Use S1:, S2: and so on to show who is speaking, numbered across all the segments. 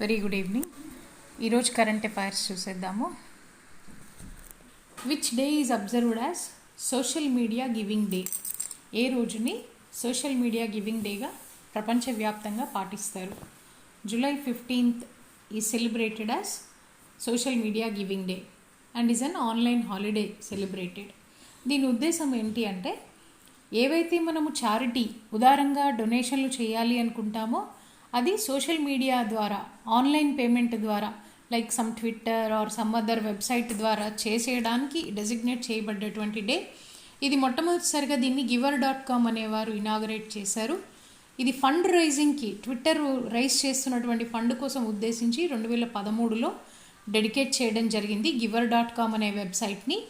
S1: Very good evening. ఈరోజు current affairs చూసేద్దాము. Which day is observed as social media giving day? ఏ రోజుని social media giving డేగా ప్రపంచవ్యాప్తంగా పాటిస్తారు? July 15th is celebrated as social media giving day and is an online holiday celebrated. దీని ఉద్దేశం ఏంటి అంటే, ఏవైతే మనము చారిటీ ఉదారంగా డొనేషన్లు చేయాలి అనుకుంటామో అది సోషల్ మీడియా ద్వారా, ఆన్లైన్ పేమెంట్ ద్వారా, like some Twitter or some other website ద్వారా చేసేయడానికి డెసిగ్నేట్ చేయబడ్డటువంటి డే ఇది. మొట్టమొదటిసారిగా దీన్ని giver.com అనేవారు ఇనాగరేట్ చేశారు. ఇది ఫండ్ రైజింగ్కి, ట్విట్టర్ రైజ్ చేస్తున్నటువంటి ఫండ్ కోసం ఉద్దేశించి 2013లో డెడికేట్ చేయడం జరిగింది. giver.com అనే వెబ్సైట్ని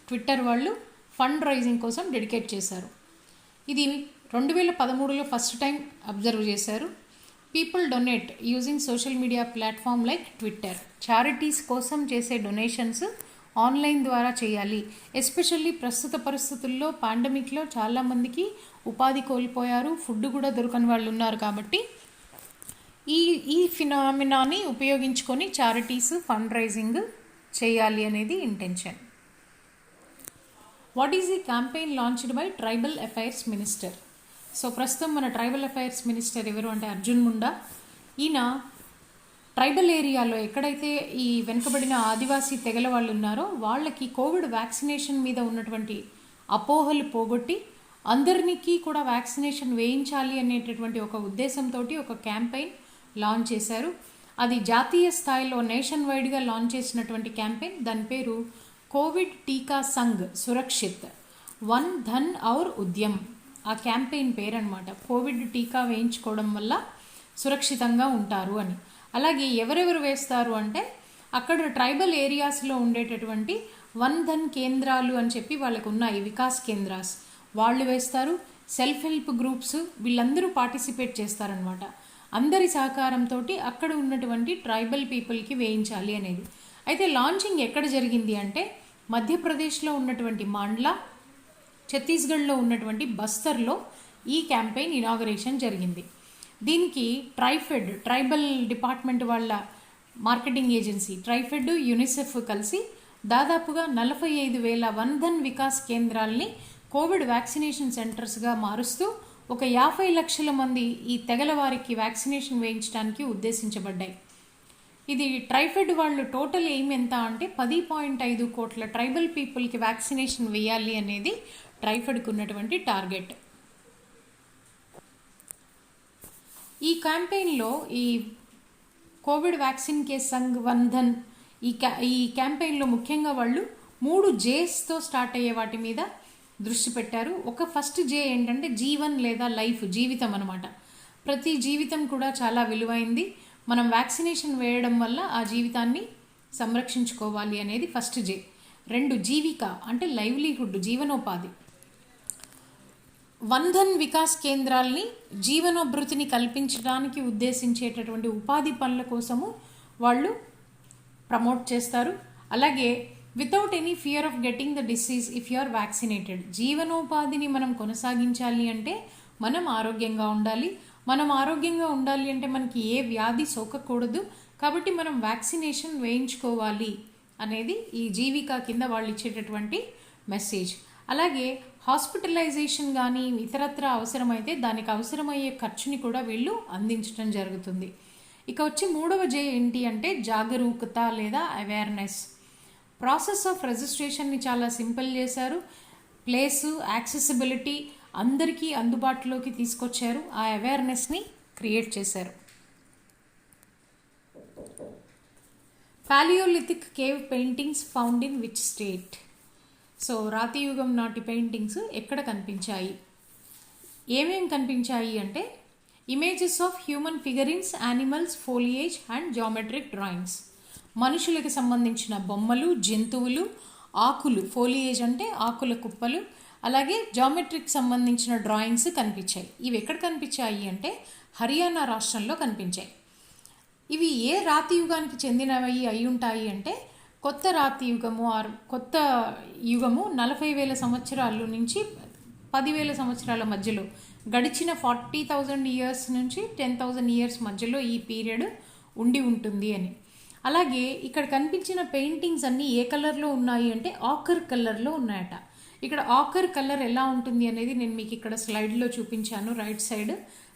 S1: ట్విట్టర్ వాళ్ళు ఫండ్ రైజింగ్ కోసం డెడికేట్ చేశారు. ఇది 2013లో ఫస్ట్ టైం అబ్జర్వ్ చేశారు. People donate using social media platform like Twitter. Charities కోసం చేసే డొనేషన్స్ ఆన్లైన్ ద్వారా చేయాలి. ఎస్పెషల్లీ ప్రస్తుత పరిస్థితుల్లో పాండమిక్లో చాలామందికి ఉపాధి కోల్పోయారు, ఫుడ్ కూడా దొరకని వాళ్ళు ఉన్నారు. కాబట్టి ఈ ఫినామినాని ఉపయోగించుకొని చారిటీస్ ఫండ్ రైజింగ్ చేయాలి అనేది intention. What is the campaign launched by tribal affairs minister? So ప్రస్తుతం మన ట్రైబల్ అఫైర్స్ మినిస్టర్ ఎవరు అంటే అర్జున్ ముండా. ఈయన ట్రైబల్ ఏరియాలో ఎక్కడైతే ఈ వెనుకబడిన ఆదివాసీ తెగల వాళ్ళు ఉన్నారో వాళ్ళకి కోవిడ్ వ్యాక్సినేషన్ మీద ఉన్నటువంటి అపోహలు పోగొట్టి అందరికీ కూడా వ్యాక్సినేషన్ వేయించాలి అనేటటువంటి ఒక ఉద్దేశంతో ఒక క్యాంపెయిన్ లాంచ్ చేశారు. అది జాతీయ స్థాయిలో నేషన్ వైడ్గా లాంచ్ చేసినటువంటి క్యాంపెయిన్. దాని పేరు కోవిడ్ టీకా సంఘ్ సురక్షిత్ వన్ ధన్ ఔర్ ఉద్యమ్. ఆ క్యాంపెయిన్ పేరు అనమాట. కోవిడ్ టీకా వేయించుకోవడం వల్ల సురక్షితంగా ఉంటారు అని. అలాగే ఎవరెవరు వేస్తారు అంటే, అక్కడ ట్రైబల్ ఏరియాస్లో ఉండేటటువంటి వన్ ధన్ కేంద్రాలు అని చెప్పి వాళ్ళకు ఉన్నాయి, వికాస్ కేంద్రాస్, వాళ్ళు వేస్తారు. సెల్ఫ్ హెల్ప్ గ్రూప్స్ వీళ్ళందరూ పార్టిసిపేట్ చేస్తారనమాట. అందరి సహకారంతో అక్కడ ఉన్నటువంటి ట్రైబల్ పీపుల్కి వేయించాలి అనేది. అయితే లాంచింగ్ ఎక్కడ జరిగింది అంటే, మధ్యప్రదేశ్లో ఉన్నటువంటి మాండ్లా, ఛత్తీస్గఢ్లో ఉన్నటువంటి బస్తర్లో ఈ క్యాంపెయిన్ ఇనాగరేషన్ జరిగింది. దీనికి ట్రైఫెడ్, ట్రైబల్ డిపార్ట్మెంట్ వాళ్ళ మార్కెటింగ్ ఏజెన్సీ ట్రైఫెడ్, యునిసెఫ్ కలిసి దాదాపుగా 45,000 వన్ ధన్ వికాస్ కేంద్రాల్ని కోవిడ్ వ్యాక్సినేషన్ సెంటర్స్గా మారుస్తూ ఒక 50 లక్షల మంది ఈ తెగల వారికి వ్యాక్సినేషన్ వేయించడానికి ఉద్దేశించబడ్డాయి. ఇది ట్రైఫెడ్ వాళ్ళు టోటల్ ఎయిమ్ ఎంత అంటే 10.5 కోట్ల ట్రైబల్ పీపుల్కి వ్యాక్సినేషన్ వేయాలి అనేది ట్రైఫెడ్కి ఉన్నటువంటి టార్గెట్. ఈ క్యాంపెయిన్లో ఈ కోవిడ్ వ్యాక్సిన్ కే సంఘ్ వన్ ధన్ ఈ క్యాంపెయిన్లో ముఖ్యంగా వాళ్ళు 3 Jsతో స్టార్ట్ అయ్యే వాటి మీద దృష్టి పెట్టారు. ఒక ఫస్ట్ J ఏంటంటే జీవన్ లేదా లైఫ్, జీవితం అనమాట. ప్రతి జీవితం కూడా చాలా విలువైంది. మనం వ్యాక్సినేషన్ వేయడం వల్ల ఆ జీవితాన్ని సంరక్షించుకోవాలి అనేది ఫస్ట్ J. 2 జీవిక అంటే లైవ్లీహుడ్, జీవనోపాధి. వన్ ధన్ వికాస్ కేంద్రాల్ని జీవనోభృతిని కల్పించడానికి ఉద్దేశించేటటువంటి ఉపాధి పనుల కోసము వాళ్ళు ప్రమోట్ చేస్తారు. అలాగే without any fear of getting the disease if you are vaccinated. జీవనోపాధిని మనం కొనసాగించాలి అంటే మనం ఆరోగ్యంగా ఉండాలి. మనం ఆరోగ్యంగా ఉండాలి అంటే మనకి ఏ వ్యాధి సోకకూడదు. కాబట్టి మనం వ్యాక్సినేషన్ వేయించుకోవాలి అనేది ఈ జీవిక కింద వాళ్ళు ఇచ్చేటటువంటి మెసేజ్. అలాగే హాస్పిటలైజేషన్ కానీ ఇతరత్ర అవసరమైతే దానికి అవసరమయ్యే ఖర్చుని కూడా వీళ్ళు అందించడం జరుగుతుంది. ఇక వచ్చి 3వ J ఏంటి అంటే జాగరూకత లేదా అవేర్నెస్. ప్రాసెస్ ఆఫ్ రిజిస్ట్రేషన్ని చాలా సింపుల్ చేశారు. ప్లేసు, యాక్సెసిబిలిటీ అందరికీ అందుబాటులోకి తీసుకొచ్చారు. ఆ అవేర్నెస్ని క్రియేట్ చేశారు. Paleolithic cave paintings found in which state? So రాతి యుగం నాటి పెయింటింగ్స్ ఎక్కడ కనిపించాయి? ఏమేం కనిపించాయి అంటే, images of human figurines, animals, foliage and geometric drawings. మనుషులకు సంబంధించిన బొమ్మలు, జంతువులు, ఆకులు, ఫోలియేజ్ అంటే ఆకుల కుప్పలు, అలాగే జామెట్రిక్ సంబంధించిన డ్రాయింగ్స్ కనిపించాయి. ఇవి ఎక్కడ కనిపించాయి అంటే హర్యానా రాష్ట్రంలో కనిపించాయి. ఇవి ఏ రాతి యుగానికి చెందినవి అయి ఉంటాయి అంటే, కొత్త రాతి యుగము కొత్త యుగము 40,000 సంవత్సరాల నుంచి 10,000 సంవత్సరాల మధ్యలో గడిచిన 40,000 ఇయర్స్ నుంచి 10,000 ఇయర్స్ మధ్యలో ఈ పీరియడ్ ఉండి ఉంటుంది అని. అలాగే ఇక్కడ కనిపించిన పెయింటింగ్స్ అన్నీ ఏ కలర్లో ఉన్నాయి అంటే ఆకర్ కలర్లో ఉన్నాయట. ఇక్కడ ఆకర్ కలర్ ఎలా ఉంటుంది అనేది నేను మీకు ఇక్కడ స్లైడ్లో చూపించాను. Right side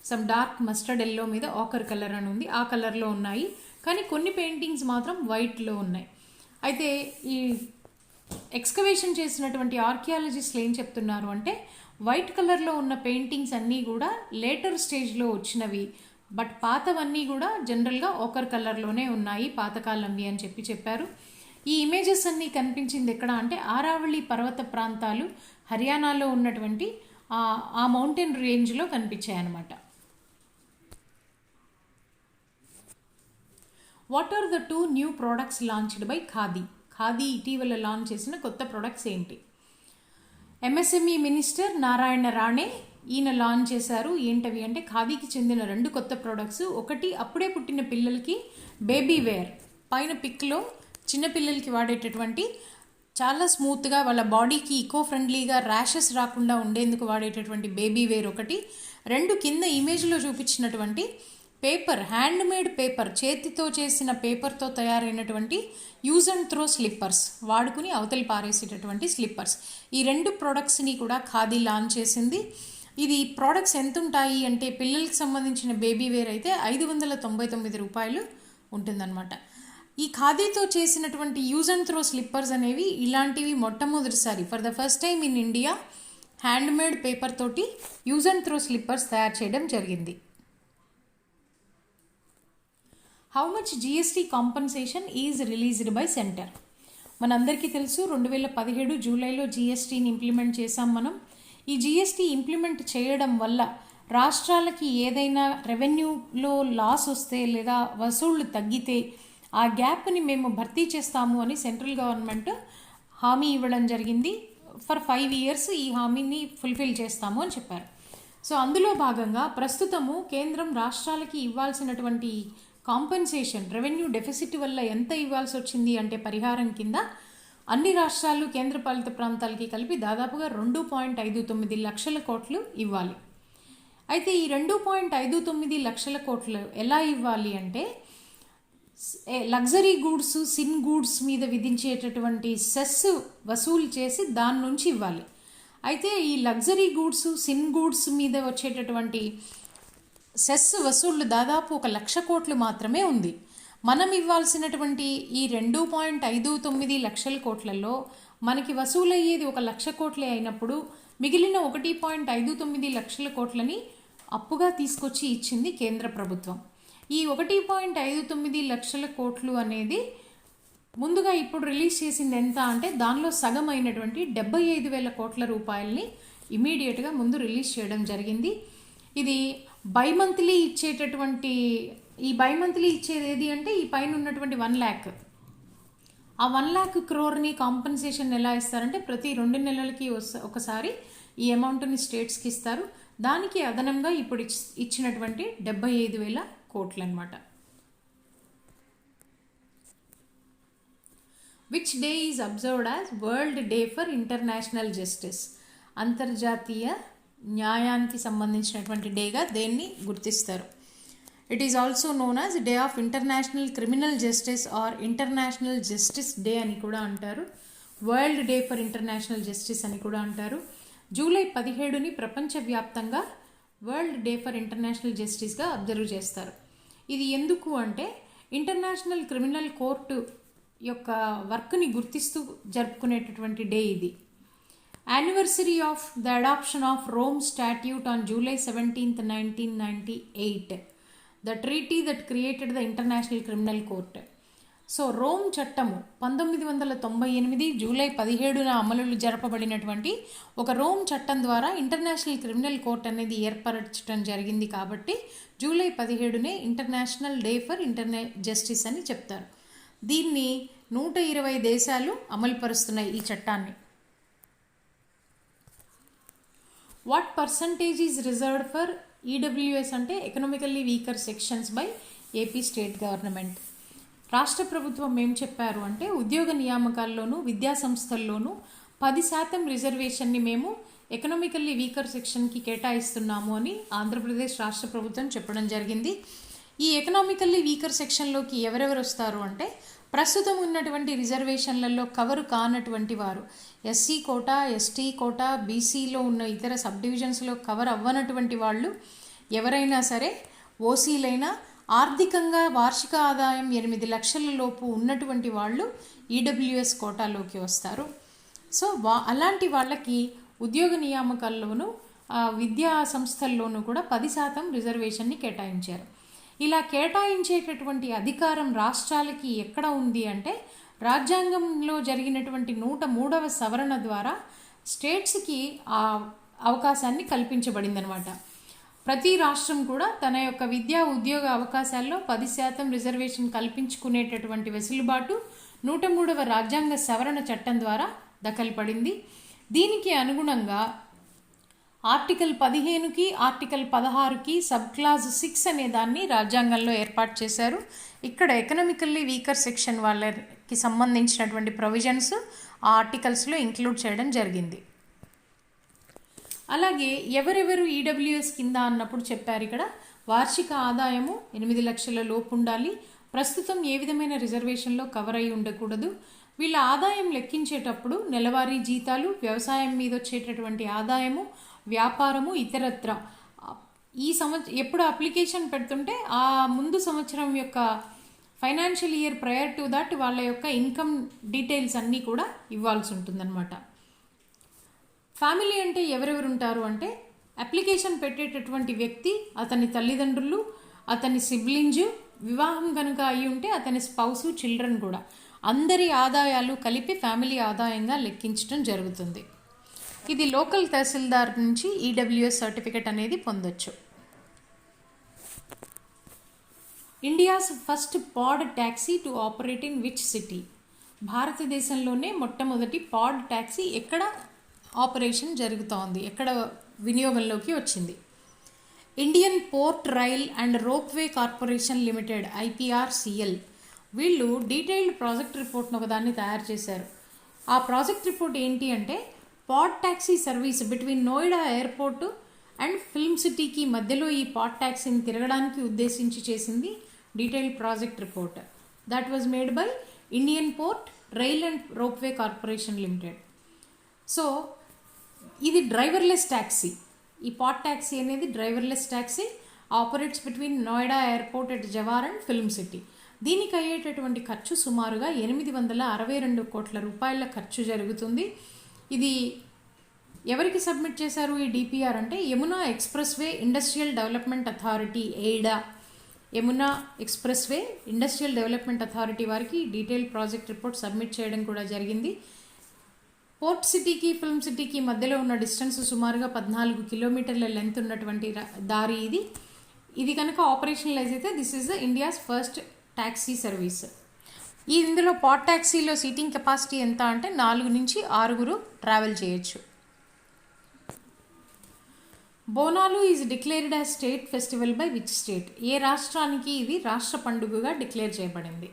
S1: some dark mustard yellow మీద ఆకర్ కలర్ అని ఉంది, ఆ కలర్లో ఉన్నాయి. కానీ కొన్ని పెయింటింగ్స్ మాత్రం వైట్లో ఉన్నాయి. అయితే ఈ ఎక్స్కవేషన్ చేసినటువంటి ఆర్కియాలజిస్టులు ఏం చెప్తున్నారు అంటే వైట్ కలర్లో ఉన్న పెయింటింగ్స్ అన్నీ కూడా లేటర్ స్టేజ్లో వచ్చినవి, బట్ పాతవన్నీ కూడా జనరల్గా ఆకర్ కలర్లోనే ఉన్నాయి, పాతకాలంవి అని చెప్పారు. ఈ ఇమేజెస్ అన్నీ కనిపించింది ఎక్కడ అంటే ఆరావళి పర్వత ప్రాంతాలు హర్యానాలో ఉన్నటువంటి ఆ మౌంటైన్ రేంజ్లో కనిపించాయి అన్నమాట. What are the 2 new products launched by Khadi? Khadi ఇటీవల లాంచ్ చేసిన కొత్త ప్రోడక్ట్స్ ఏంటి? ఎంఎస్ఎంఈ మినిస్టర్ నారాయణ రాణే ఈయన లాంచ్ చేశారు. ఏంటవి అంటే ఖాదీకి చెందిన 2 కొత్త ప్రోడక్ట్స్. ఒకటి అప్పుడే పుట్టిన పిల్లలకి బేబీ వేర్, పైన పిక్లో చిన్నపిల్లలకి వాడేటటువంటి చాలా స్మూత్గా వాళ్ళ బాడీకి ఈకో ఫ్రెండ్లీగా ర్యాషెస్ రాకుండా ఉండేందుకు వాడేటటువంటి బేబీ వేర్ ఒకటి. 2 కింద ఇమేజ్లో చూపించినటువంటి పేపర్, హ్యాండ్ మేడ్ పేపర్, చేతితో చేసిన పేపర్తో తయారైనటువంటి యూజ్ అండ్ త్రో స్లిప్పర్స్, వాడుకుని అవతలి పారేసేటటువంటి స్లిప్పర్స్. ఈ 2 ప్రోడక్ట్స్ని కూడా ఖాదీ లాంచ్ చేసింది. ఇది ప్రోడక్ట్స్ ఎంత ఉంటాయి అంటే పిల్లలకి సంబంధించిన బేబీ వేర్ అయితే 599 రూపాయలు ఉంటుందన్నమాట. ఈ ఖాదీతో చేసినటువంటి యూజ్ అండ్ త్రో స్లిప్పర్స్ అనేవి ఇలాంటివి మొట్టమొదటిసారి for the first time in India hand made paper తోటి యూజ్ అండ్ త్రో స్లిప్పర్స్ తయారు చేయడం జరిగింది. How much GST compensation is released by centre? మనందరికీ తెలుసు 2017 జూలైలో జిఎస్టీని ఇంప్లిమెంట్ చేసాం మనం. ఈ జిఎస్టీ ఇంప్లిమెంట్ చేయడం వల్ల రాష్ట్రాలకి ఏదైనా రెవెన్యూలో లాస్ వస్తే లేదా వసూళ్లు తగ్గితే ఆ గ్యాప్ని మేము భర్తీ చేస్తాము అని సెంట్రల్ గవర్నమెంట్ హామీ ఇవ్వడం జరిగింది. ఫర్ 5 years ఈ హామీని ఫుల్ఫిల్ చేస్తాము అని చెప్పారు. సో అందులో భాగంగా ప్రస్తుతము కేంద్రం రాష్ట్రాలకి ఇవ్వాల్సినటువంటి కాంపెన్సేషన్, రెవెన్యూ డెఫిసిట్ వల్ల ఎంత ఇవ్వాల్సి వచ్చింది అంటే పరిహారం కింద అన్ని రాష్ట్రాలు కేంద్రపాలిత ప్రాంతాలకి కలిపి దాదాపుగా 2.59 లక్షల కోట్లు ఇవ్వాలి. అయితే ఈ 2.59 లక్షల కోట్లు ఎలా ఇవ్వాలి అంటే లగ్జరీ గూడ్స్, సిన్ గూడ్స్ మీద విధించేటటువంటి సెస్ వసూలు చేసి దాని నుంచి ఇవ్వాలి. అయితే ఈ లగ్జరీ గూడ్స్, సిన్ గూడ్స్ మీద వచ్చేటటువంటి సెస్ వసూళ్లు దాదాపు 1 లక్ష కోట్లు మాత్రమే ఉంది. మనం ఇవ్వాల్సినటువంటి ఈ 2.59 లక్షల కోట్లలో మనకి వసూలయ్యేది 1 లక్ష కోట్లే అయినప్పుడు మిగిలిన 1.59 లక్షల కోట్లని అప్పుగా తీసుకొచ్చి ఇచ్చింది కేంద్ర ప్రభుత్వం. ఈ 1.59 లక్షల కోట్లు అనేది ముందుగా ఇప్పుడు రిలీజ్ చేసింది ఎంత అంటే దానిలో సగం అయినటువంటి 75,000 కోట్ల రూపాయలని ఇమీడియట్గా ముందు రిలీజ్ చేయడం జరిగింది. ఇది బైమంత్లీ ఇచ్చేటటువంటి, ఈ బైమంత్లీ ఇచ్చేది ఏది అంటే ఈ పైన ఉన్నటువంటి 1 lakh, ఆ 1 lakh crore కాంపన్సేషన్ ఎలా ఇస్తారంటే ప్రతి 2 నెలలకి ఒకసారి ఈ అమౌంట్ని స్టేట్స్కి ఇస్తారు. దానికి అదనంగా ఇప్పుడు ఇచ్చినటువంటి 75,000 కోట్లు అనమాట. Which day is observed as world day for international justice? అంతర్జాతీయ న్యాయానికి సంబంధించినటువంటి డేగా దేన్ని గుర్తిస్తారు? It is also known as day of international criminal justice or international justice day అని కూడా అంటారు. World day for international justice అని కూడా అంటారు. జూలై 17ని ప్రపంచవ్యాప్తంగా వరల్డ్ డే ఫర్ ఇంటర్నేషనల్ జస్టిస్గా అబ్జర్వ్ చేస్తారు. ఇది ఎందుకు అంటే ఇంటర్నేషనల్ క్రిమినల్ కోర్టు యొక్క వర్క్ని గుర్తిస్తూ జరుపుకునేటటువంటి డే ఇది. Anniversary of the adoption of Rome statute on July 17th, 1998, the treaty that created the international criminal court. So Rome చట్టము 1998 జూలై 17న అమలు జరపబడినటువంటి ఒక రోమ్ చట్టం ద్వారా ఇంటర్నేషనల్ క్రిమినల్ కోర్ట్ అనేది ఏర్పరచడం జరిగింది. కాబట్టి జూలై 17నే ఇంటర్నేషనల్ డే ఫర్ జస్టిస్ అని చెప్తారు. దీన్ని 120 దేశాలు అమలుపరుస్తున్నాయి ఈ చట్టాన్ని. What percentage is reserved for EWS అంటే economically weaker sections by AP state government? రాష్ట్ర ప్రభుత్వం ఏం చెప్పారు అంటే ఉద్యోగ నియామకాల్లోనూ విద్యా సంస్థల్లోనూ 10% రిజర్వేషన్ని మేము ఎకనామికల్లీ వీకర్ సెక్షన్కి కేటాయిస్తున్నాము అని ఆంధ్రప్రదేశ్ రాష్ట్ర ప్రభుత్వం చెప్పడం జరిగింది. ఈ ఎకనామికల్లీ వీకర్ సెక్షన్లోకి ఎవరెవరు వస్తారు అంటే ప్రస్తుతం ఉన్నటువంటి రిజర్వేషన్లలో కవరు కానటువంటి వారు, ఎస్సీ కోటా, ఎస్టీ కోటా, బీసీలో ఉన్న ఇతర సబ్ డివిజన్స్లో కవర్ అవ్వనటువంటి వాళ్ళు ఎవరైనా సరే, ఓసీలైనా, ఆర్థికంగా వార్షిక ఆదాయం 8 లక్షల లోపు ఉన్నటువంటి వాళ్ళు ఈడబ్ల్యూఎస్ కోటాలోకి వస్తారు. సో అలాంటి వాళ్ళకి ఉద్యోగ నియామకాల్లోనూ విద్యా సంస్థల్లోనూ కూడా 10% రిజర్వేషన్ని కేటాయించారు. ఇలా కేటాయించేటటువంటి అధికారం రాష్ట్రాలకి ఎక్కడ ఉంది అంటే రాజ్యాంగంలో జరిగినటువంటి 103వ సవరణ ద్వారా స్టేట్స్కి ఆ అవకాశాన్ని కల్పించబడిందనమాట. ప్రతి రాష్ట్రం కూడా తన యొక్క విద్యా ఉద్యోగ అవకాశాల్లో 10% రిజర్వేషన్ కల్పించుకునేటటువంటి వెసులుబాటు 103వ రాజ్యాంగ సవరణ చట్టం ద్వారా దఖలుపడింది. దీనికి అనుగుణంగా ఆర్టికల్ 15కి ఆర్టికల్ 16కి సబ్ క్లాజ్ 6 అనే దాన్ని రాజ్యాంగంలో ఏర్పాటు చేశారు. ఇక్కడ ఎకనామికల్లీ వీకర్ సెక్షన్ వాళ్ళకి సంబంధించినటువంటి ప్రొవిజన్స్ ఆ ఆర్టికల్స్లో ఇంక్లూడ్ చేయడం జరిగింది. అలాగే ఎవరెవరు ఈడబ్ల్యూఎస్ కింద అన్నప్పుడు చెప్పారు ఇక్కడ వార్షిక ఆదాయము 8 లక్షల లోపు ఉండాలి, ప్రస్తుతం ఏ విధమైన రిజర్వేషన్లో కవర్ అయి ఉండకూడదు, వీళ్ళ ఆదాయం లెక్కించేటప్పుడు నెలవారీ జీతాలు, వ్యవసాయం మీద వచ్చేటటువంటి ఆదాయము, వ్యాపారము, ఇతరత్ర ఈ ఎప్పుడు అప్లికేషన్ పెడుతుంటే ఆ ముందు సంవత్సరం యొక్క financial year prior to that వాళ్ళ యొక్క ఇన్కమ్ డీటెయిల్స్ అన్నీ కూడా ఇవ్వాల్సి ఉంటుందన్నమాట. ఫ్యామిలీ అంటే ఎవరెవరు ఉంటారు అంటే అప్లికేషన్ పెట్టేటటువంటి వ్యక్తి, అతని తల్లిదండ్రులు, అతని సిబ్లింగ్స్, వివాహం కనుక అయి ఉంటే అతని స్పౌసు, చిల్డ్రన్ కూడా అందరి ఆదాయాలు కలిపి ఫ్యామిలీ ఆదాయంగా లెక్కించడం జరుగుతుంది. ఇది లోకల్ తహసీల్దార్ నుంచి ఈడబ్ల్యూఎస్ సర్టిఫికెట్ అనేది పొందొచ్చు. India's first pod taxi to operate in which city? భారతదేశంలోనే మొట్టమొదటి పాడ్ ట్యాక్సీ ఎక్కడ ఆపరేషన్ జరుగుతోంది, ఎక్కడ వినియోగంలోకి వచ్చింది? Indian port rail and ropeway corporation limited IPRCL వీళ్ళు డీటెయిల్డ్ ప్రాజెక్ట్ రిపోర్ట్ను ఒకదాన్ని తయారు చేశారు. ఆ ప్రాజెక్ట్ రిపోర్ట్ ఏంటి అంటే pod taxi service between Noida airport and film సిటీకి మధ్యలో ఈ పాడ్ ట్యాక్సీని తిరగడానికి ఉద్దేశించి చేసింది detailed project report. That was made by Indian port rail and ropeway corporation limited. So ఇది డ్రైవర్లెస్ ట్యాక్సీ. ఈ పాడ్ ట్యాక్సీ అనేది driverless taxi, operates between Noida airport at jowar and film city. దీనికి అయ్యేటటువంటి ఖర్చు సుమారుగా 862 కోట్ల రూపాయల ఖర్చు జరుగుతుంది. ఇది ఎవరికి సబ్మిట్ చేశారు ఈ డిపిఆర్ అంటే Yamuna expressway industrial development authority, ఎయిడా, Yamuna expressway industrial development authority వారికి డీటెయిల్ ప్రాజెక్ట్ రిపోర్ట్ సబ్మిట్ చేయడం కూడా జరిగింది. పోర్ట్ సిటీకి ఫిల్మ్ సిటీకి మధ్యలో ఉన్న డిస్టెన్స్ సుమారుగా 14 కిలోమీటర్ల లెంత్ ఉన్నటువంటి దారి ఇది. ఇది కనుక ఆపరేషనలైజ్ అయితే this is the India's first taxi service. ఇందులో పాడ్ ట్యాక్సీలో సీటింగ్ కెపాసిటీ ఎంత అంటే 4 నుంచి 6 ట్రావెల్ చేయొచ్చు. Bonalu is declared as state festival by which state? ఏ రాష్ట్రానికి ఇది రాష్ట్ర పండుగగా డిక్లేర్ చేయబడింది?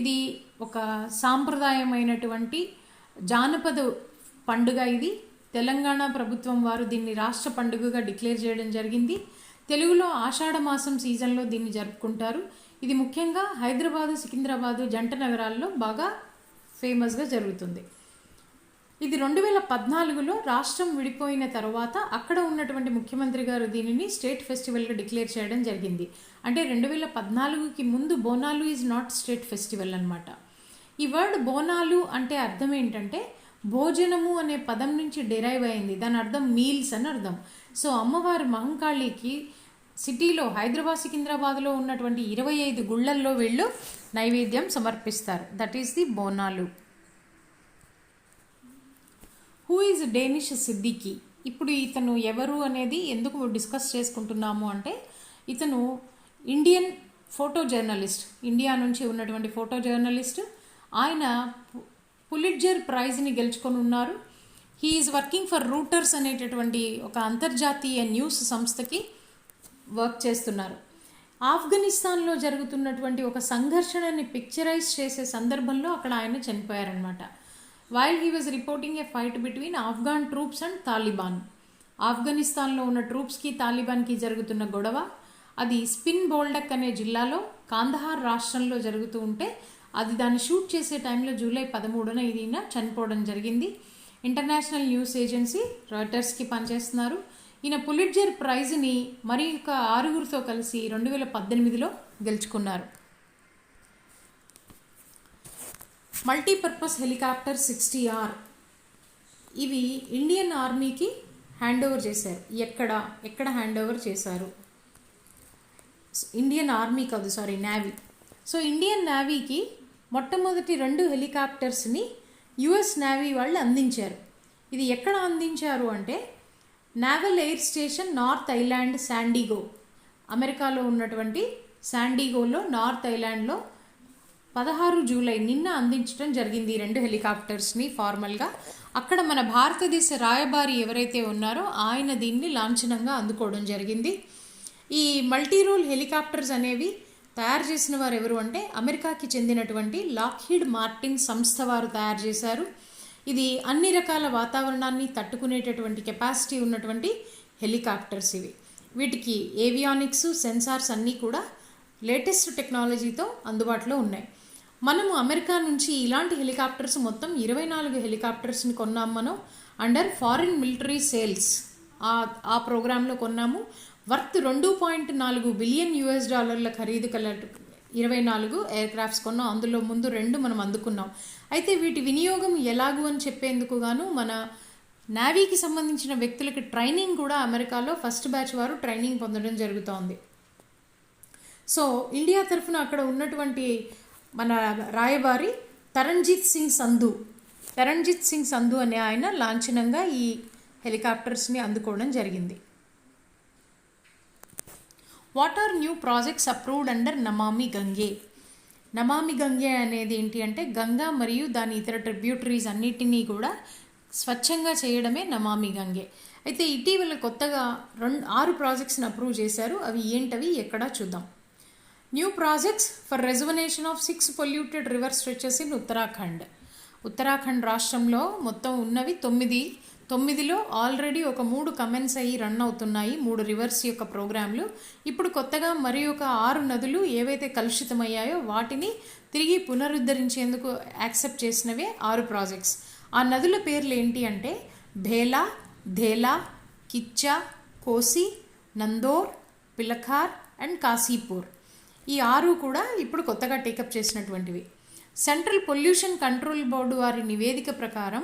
S1: ఇది ఒక సాంప్రదాయమైనటువంటి జానపద పండుగ. ఇది తెలంగాణ ప్రభుత్వం వారు దీన్ని రాష్ట్ర పండుగగా డిక్లేర్ చేయడం జరిగింది. తెలుగులో ఆషాఢ మాసం సీజన్లో దీన్ని జరుపుకుంటారు. ఇది ముఖ్యంగా హైదరాబాదు, సికింద్రాబాదు జంట నగరాల్లో బాగా ఫేమస్గా జరుగుతుంది. ఇది 2014లో రాష్ట్రం విడిపోయిన తర్వాత అక్కడ ఉన్నటువంటి ముఖ్యమంత్రి గారు దీనిని స్టేట్ ఫెస్టివల్గా డిక్లేర్ చేయడం జరిగింది. అంటే 2014కి ముందు Bonalu is not state festival అనమాట. ఈ వర్డ్ బోనాలు అంటే అర్థం ఏంటంటే భోజనము అనే పదం నుంచి డిరైవ్ అయింది. దాని అర్థం మీల్స్ అని అర్థం. సో అమ్మవారి మహంకాళికి సిటీలో హైదరాబాద్, సికింద్రాబాద్లో ఉన్నటువంటి 25 గుళ్ళల్లో వీళ్ళు నైవేద్యం సమర్పిస్తారు. That is the Bonalu. Who is Danish Siddiqui? ఇప్పుడు ఇతను ఎవరు అనేది ఎందుకు డిస్కస్ చేసుకుంటున్నాము అంటే ఇతను ఇండియన్ ఫోటో జర్నలిస్ట్, ఇండియా నుంచి ఉన్నటువంటి ఫోటో జర్నలిస్ట్. ఆయన పులిట్జర్ ప్రైజ్ని గెలుచుకొని ఉన్నారు. He is working for Reuters అనేటటువంటి ఒక అంతర్జాతీయ న్యూస్ సంస్థకి వర్క్ చేస్తున్నారు. ఆఫ్ఘనిస్తాన్లో జరుగుతున్నటువంటి ఒక సంఘర్షణని పిక్చరైజ్ చేసే సందర్భంలో అక్కడ ఆయన చనిపోయారనమాట. While he was reporting a fight between Afghan troops and Taliban. ఆఫ్ఘనిస్తాన్లో ఉన్న ట్రూప్స్కి తాలిబాన్కి జరుగుతున్న గొడవ. అది స్పిన్ బోల్డక్ అనే జిల్లాలో కాందహార్ రాష్ట్రంలో జరుగుతూ ఉంటే అది దాన్ని షూట్ చేసే టైంలో జూలై 13న ఈయన చనిపోవడం జరిగింది. ఇంటర్నేషనల్ న్యూస్ ఏజెన్సీ రాయిటర్స్కి పనిచేస్తున్నారు. ఈయన పులిట్జర్ ప్రైజ్ని మరి ఒక 6గురితో కలిసి 2018లో గెలుచుకున్నారు. మల్టీపర్పస్ హెలికాప్టర్ 60R ఇవి ఇండియన్ ఆర్మీకి హ్యాండ్ ఓవర్ చేశారు. ఎక్కడ హ్యాండ్ ఓవర్ చేశారు? ఇండియన్ ఆర్మీ కాదు, నేవీ. సో ఇండియన్ నేవీకి మొట్టమొదటి 2 హెలికాప్టర్స్ని యుఎస్ నేవీ వాళ్ళు అందించారు. ఇది ఎక్కడ అందించారు అంటే Naval Air Station North Island San Diego, అమెరికాలో ఉన్నటువంటి శాండిగోలో నార్త్ ఐలాండ్లో 16 జూలై నిన్న అందించడం జరిగింది ఈ 2 హెలికాప్టర్స్ని ఫార్మల్గా. అక్కడ మన భారతదేశ రాయబారి ఎవరైతే ఉన్నారో ఆయన దీన్ని లాంఛనంగా అందుకోవడం జరిగింది. ఈ మల్టీ రోల్ హెలికాప్టర్స్ అనేవి తయారు చేసిన వారు ఎవరు అంటే అమెరికాకి చెందినటువంటి లాక్హీడ్ మార్టిన్ సంస్థ వారు తయారు చేశారు. ఇది అన్ని రకాల వాతావరణాన్ని తట్టుకునేటటువంటి కెపాసిటీ ఉన్నటువంటి హెలికాప్టర్స్ ఇవి. వీటికి ఏవియానిక్స్, సెన్సార్స్ అన్నీ కూడా లేటెస్ట్ టెక్నాలజీతో అందుబాటులో ఉన్నాయి. మనము అమెరికా నుంచి ఇలాంటి హెలికాప్టర్స్ మొత్తం 24 హెలికాప్టర్స్ని కొన్నాము. మనం అండర్ ఫారిన్ మిలిటరీ సేల్స్ ఆ ప్రోగ్రాంలో కొన్నాము. వర్త్ $2.4 బిలియన్ ఖరీదు కల 24 ఎయిర్ క్రాఫ్ట్స్ కొన్నాం. అందులో ముందు 2 మనం అందుకున్నాం. అయితే వీటి వినియోగం ఎలాగూ అని చెప్పేందుకు గాను మన నేవీకి సంబంధించిన వ్యక్తులకి ట్రైనింగ్ కూడా అమెరికాలో ఫస్ట్ బ్యాచ్ వారు ట్రైనింగ్ పొందడం జరుగుతోంది. సో ఇండియా తరఫున అక్కడ ఉన్నటువంటి మన రాయబారి తరణ్జిత్ సింగ్ సంధు అనే ఆయన లాంఛనంగా ఈ హెలికాప్టర్స్ని అందుకోవడం జరిగింది. What are new projects approved under Namami Gange? Namami Gange అనేది ఏంటి అంటే గంగా మరియు దాని ఇతర ట్రిబ్యూటరీస్ అన్నిటినీ కూడా స్వచ్ఛంగా చేయడమే నమామి గంగే. అయితే ఇటీవల కొత్తగా 6 ప్రాజెక్ట్స్ని అప్రూవ్ చేశారు. అవి ఏంటవి ఎక్కడా చూద్దాం. New projects for rejuvenation of 6 polluted river stretches in Uttarakhand రాష్ట్రంలో మొత్తం ఉన్నవి 9లో ఆల్రెడీ ఒక 3 కమెన్స్ అయ్యి రన్ అవుతున్నాయి. 3 రివర్స్ యొక్క ప్రోగ్రాంలు. ఇప్పుడు కొత్తగా మరి ఒక 6 నదులు ఏవైతే కలుషితమయ్యాయో వాటిని తిరిగి పునరుద్ధరించేందుకు యాక్సెప్ట్ చేసినవే 6 ప్రాజెక్ట్స్. ఆ నదుల పేర్లు ఏంటి అంటే భేలా, ధేలా, కిచ్చా, కోసి, నందోర్, పిలఖార్ అండ్ కాశీపూర్. ఈ 6 కూడా ఇప్పుడు కొత్తగా టేకప్ చేసినటువంటివి. సెంట్రల్ పొల్యూషన్ కంట్రోల్ బోర్డు వారి నివేదిక ప్రకారం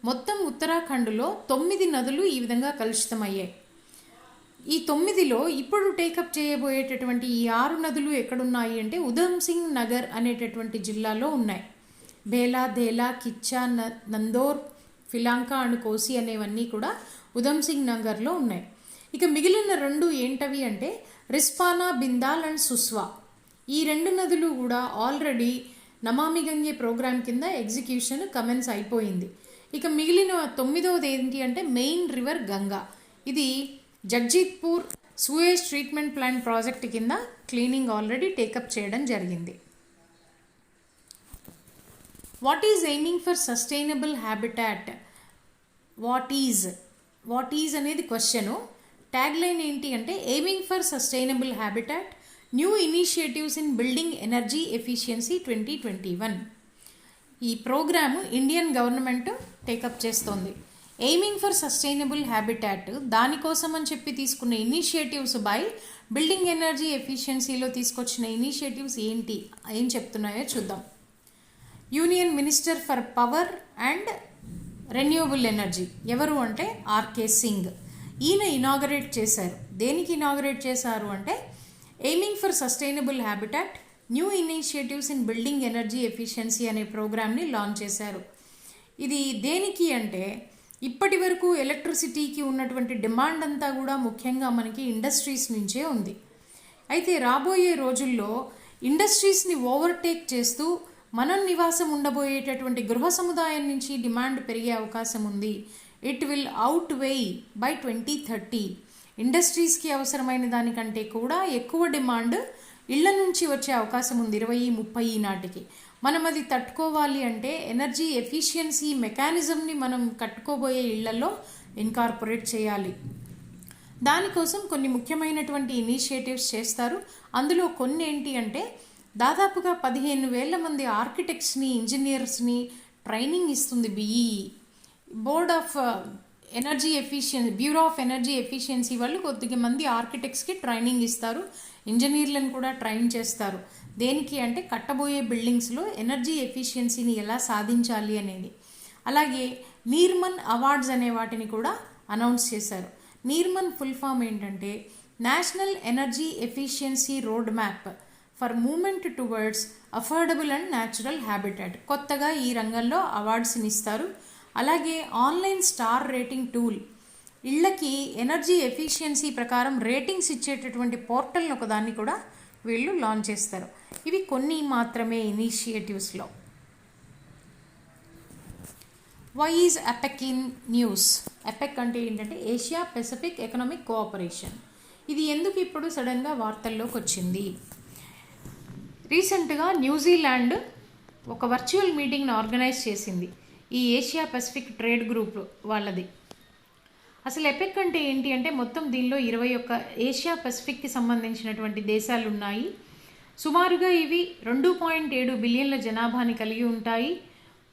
S1: మొత్తం ఉత్తరాఖండ్లో 9 నదులు ఈ విధంగా కలుషితమయ్యాయి. ఈ 9లో ఇప్పుడు టేకప్ చేయబోయేటటువంటి ఈ 6 నదులు ఎక్కడున్నాయి అంటే ఉధమ్ సింగ్ నగర్ అనేటటువంటి జిల్లాలో ఉన్నాయి. భేలా, ధేలా, కిచ్చా, నందోర్, ఫిలాంకా అండ్ కోసి అనేవన్నీ కూడా ఉధమ్ సింగ్ నగర్లో ఉన్నాయి. ఇక మిగిలిన 2 ఏంటవి అంటే రిస్పానా, బిందాల్ అండ్ సుస్వా. ఈ 2 నదులు కూడా ఆల్రెడీ నమామి గంగే ప్రోగ్రాం కింద ఎగ్జిక్యూషన్ కమెన్స్ అయిపోయింది. ఇక మిగిలిన 9వది ఏంటి అంటే మెయిన్ రివర్ గంగా. ఇది జగ్జీత్పూర్ సూయేజ్ ట్రీట్మెంట్ ప్లాంట్ ప్రాజెక్ట్ కింద క్లీనింగ్ ఆల్రెడీ టేకప్ చేయడం జరిగింది. What is aiming for sustainable habitat? What is అనేది క్వశ్చను. ట్యాగ్ లైన్ ఏంటి అంటే aiming for sustainable habitat, new initiatives in building energy efficiency 2021. ఈ ప్రోగ్రాము ఇండియన్ గవర్నమెంట్ టేకప్ చేస్తోంది. Aiming for sustainable habitat దానికోసం అని చెప్పి తీసుకున్న ఇనిషియేటివ్స్ బై బిల్డింగ్ ఎనర్జీ ఎఫిషియన్సీలో తీసుకొచ్చిన ఇనిషియేటివ్స్ ఏం చెప్తున్నాయో చూద్దాం. Union minister for power and renewable energy ఎవరు అంటే ఆర్కే సింగ్. ఈయన ఇనాగరేట్ చేశారు. దేనికి ఇనాగరేట్ చేశారు అంటే aiming for sustainable habitat, new initiatives in building energy efficiency అనే ప్రోగ్రామ్ని లాంచ్ చేశారు. ఇది దేనికి అంటే ఇప్పటి వరకు ఎలక్ట్రిసిటీకి ఉన్నటువంటి డిమాండ్ అంతా కూడా ముఖ్యంగా మనకి ఇండస్ట్రీస్ నుంచే ఉంది. అయితే రాబోయే రోజుల్లో ఇండస్ట్రీస్ని ఓవర్టేక్ చేస్తూ మనం నివాసం ఉండబోయేటటువంటి గృహ సముదాయం నుంచి డిమాండ్ పెరిగే అవకాశం ఉంది. It will outweigh by 2030. ఇండస్ట్రీస్కి అవసరమైన దానికంటే కూడా ఎక్కువ డిమాండ్ ఇళ్ల నుంచి వచ్చే అవకాశం ఉంది 2030 నాటికి. మనం అది తట్టుకోవాలి అంటే ఎనర్జీ ఎఫిషియన్సీ మెకానిజంని మనం కట్టుకోబోయే ఇళ్లలో ఇన్కార్పొరేట్ చేయాలి. దానికోసం కొన్ని ముఖ్యమైనటువంటి ఇనిషియేటివ్స్ చేస్తారు. అందులో కొన్ని ఏంటి అంటే దాదాపుగా 15,000 మంది ఆర్కిటెక్ట్స్ని, ఇంజనీర్స్ని ట్రైనింగ్ ఇస్తుంది BEE. Board of energy efficiency, bureau of energy efficiency వాళ్ళు కొద్దిగా మంది ఆర్కిటెక్ట్స్కి ట్రైనింగ్ ఇస్తారు, ఇంజనీర్లను కూడా ట్రైన్ చేస్తారు. దేనికి అంటే కట్టబోయే బిల్డింగ్స్లో ఎనర్జీ ఎఫిషియన్సీని ఎలా సాధించాలి అనేది. అలాగే నీర్మన్ అవార్డ్స్ అనే వాటిని కూడా అనౌన్స్ చేశారు. నీర్మన్ ఫుల్ ఫామ్ ఏంటంటే national energy efficiency road map for movement towards affordable and natural habitat. కొత్తగా ఈ రంగంలో అవార్డ్స్ని ఇస్తారు. అలాగే ఆన్లైన్ స్టార్ రేటింగ్ టూల్, ఇళ్ళకి ఎనర్జీ ఎఫిషియన్సీ ప్రకారం రేటింగ్స్ ఇచ్చేటటువంటి పోర్టల్ని ఒకదాన్ని కూడా వీళ్ళు లాంచ్ చేస్తారు. ఇవి కొన్ని మాత్రమే ఇనిషియేటివ్స్లో. Why is APEC in news? APEC అంటే ఏంటంటే ఏషియా పెసిఫిక్ ఎకనామిక్ కోఆపరేషన్. ఇది ఎందుకు ఇప్పుడు సడన్గా వార్తల్లోకి వచ్చింది? రీసెంట్గా న్యూజిలాండ్ ఒక వర్చువల్ మీటింగ్ని ఆర్గనైజ్ చేసింది, ఈ ఏషియా పెసిఫిక్ ట్రేడ్ గ్రూప్ వాళ్ళది. అసలు ఎపెక్ అంటే ఏంటి అంటే మొత్తం దీనిలో 21 ఏషియా పెసిఫిక్కి సంబంధించినటువంటి దేశాలు ఉన్నాయి. సుమారుగా ఇవి 2.7 బిలియన్ల జనాభాని కలిగి ఉంటాయి.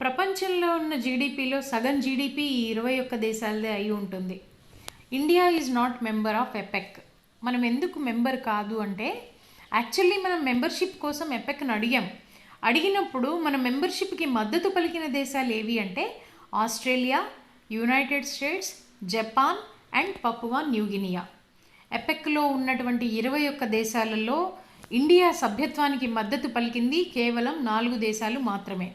S1: ప్రపంచంలో ఉన్న జీడిపిలో సగం జీడిపి ఈ 21 దేశాలదే అయి ఉంటుంది. India is not member of APEC. మనం ఎందుకు మెంబర్ కాదు అంటే యాక్చువల్లీ మనం మెంబర్షిప్ కోసం ఎపెక్ను అడిగినప్పుడు మన మెంబర్షిప్కి మద్దతు పలికిన దేశాలు ఏవి అంటే Australia, United States, Japan and Papua New Guinea. ఎపెక్లో ఉన్నటువంటి 21 దేశాలలో ఇండియా సభ్యత్వానికి మద్దతు పలికింది కేవలం 4 దేశాలు మాత్రమే.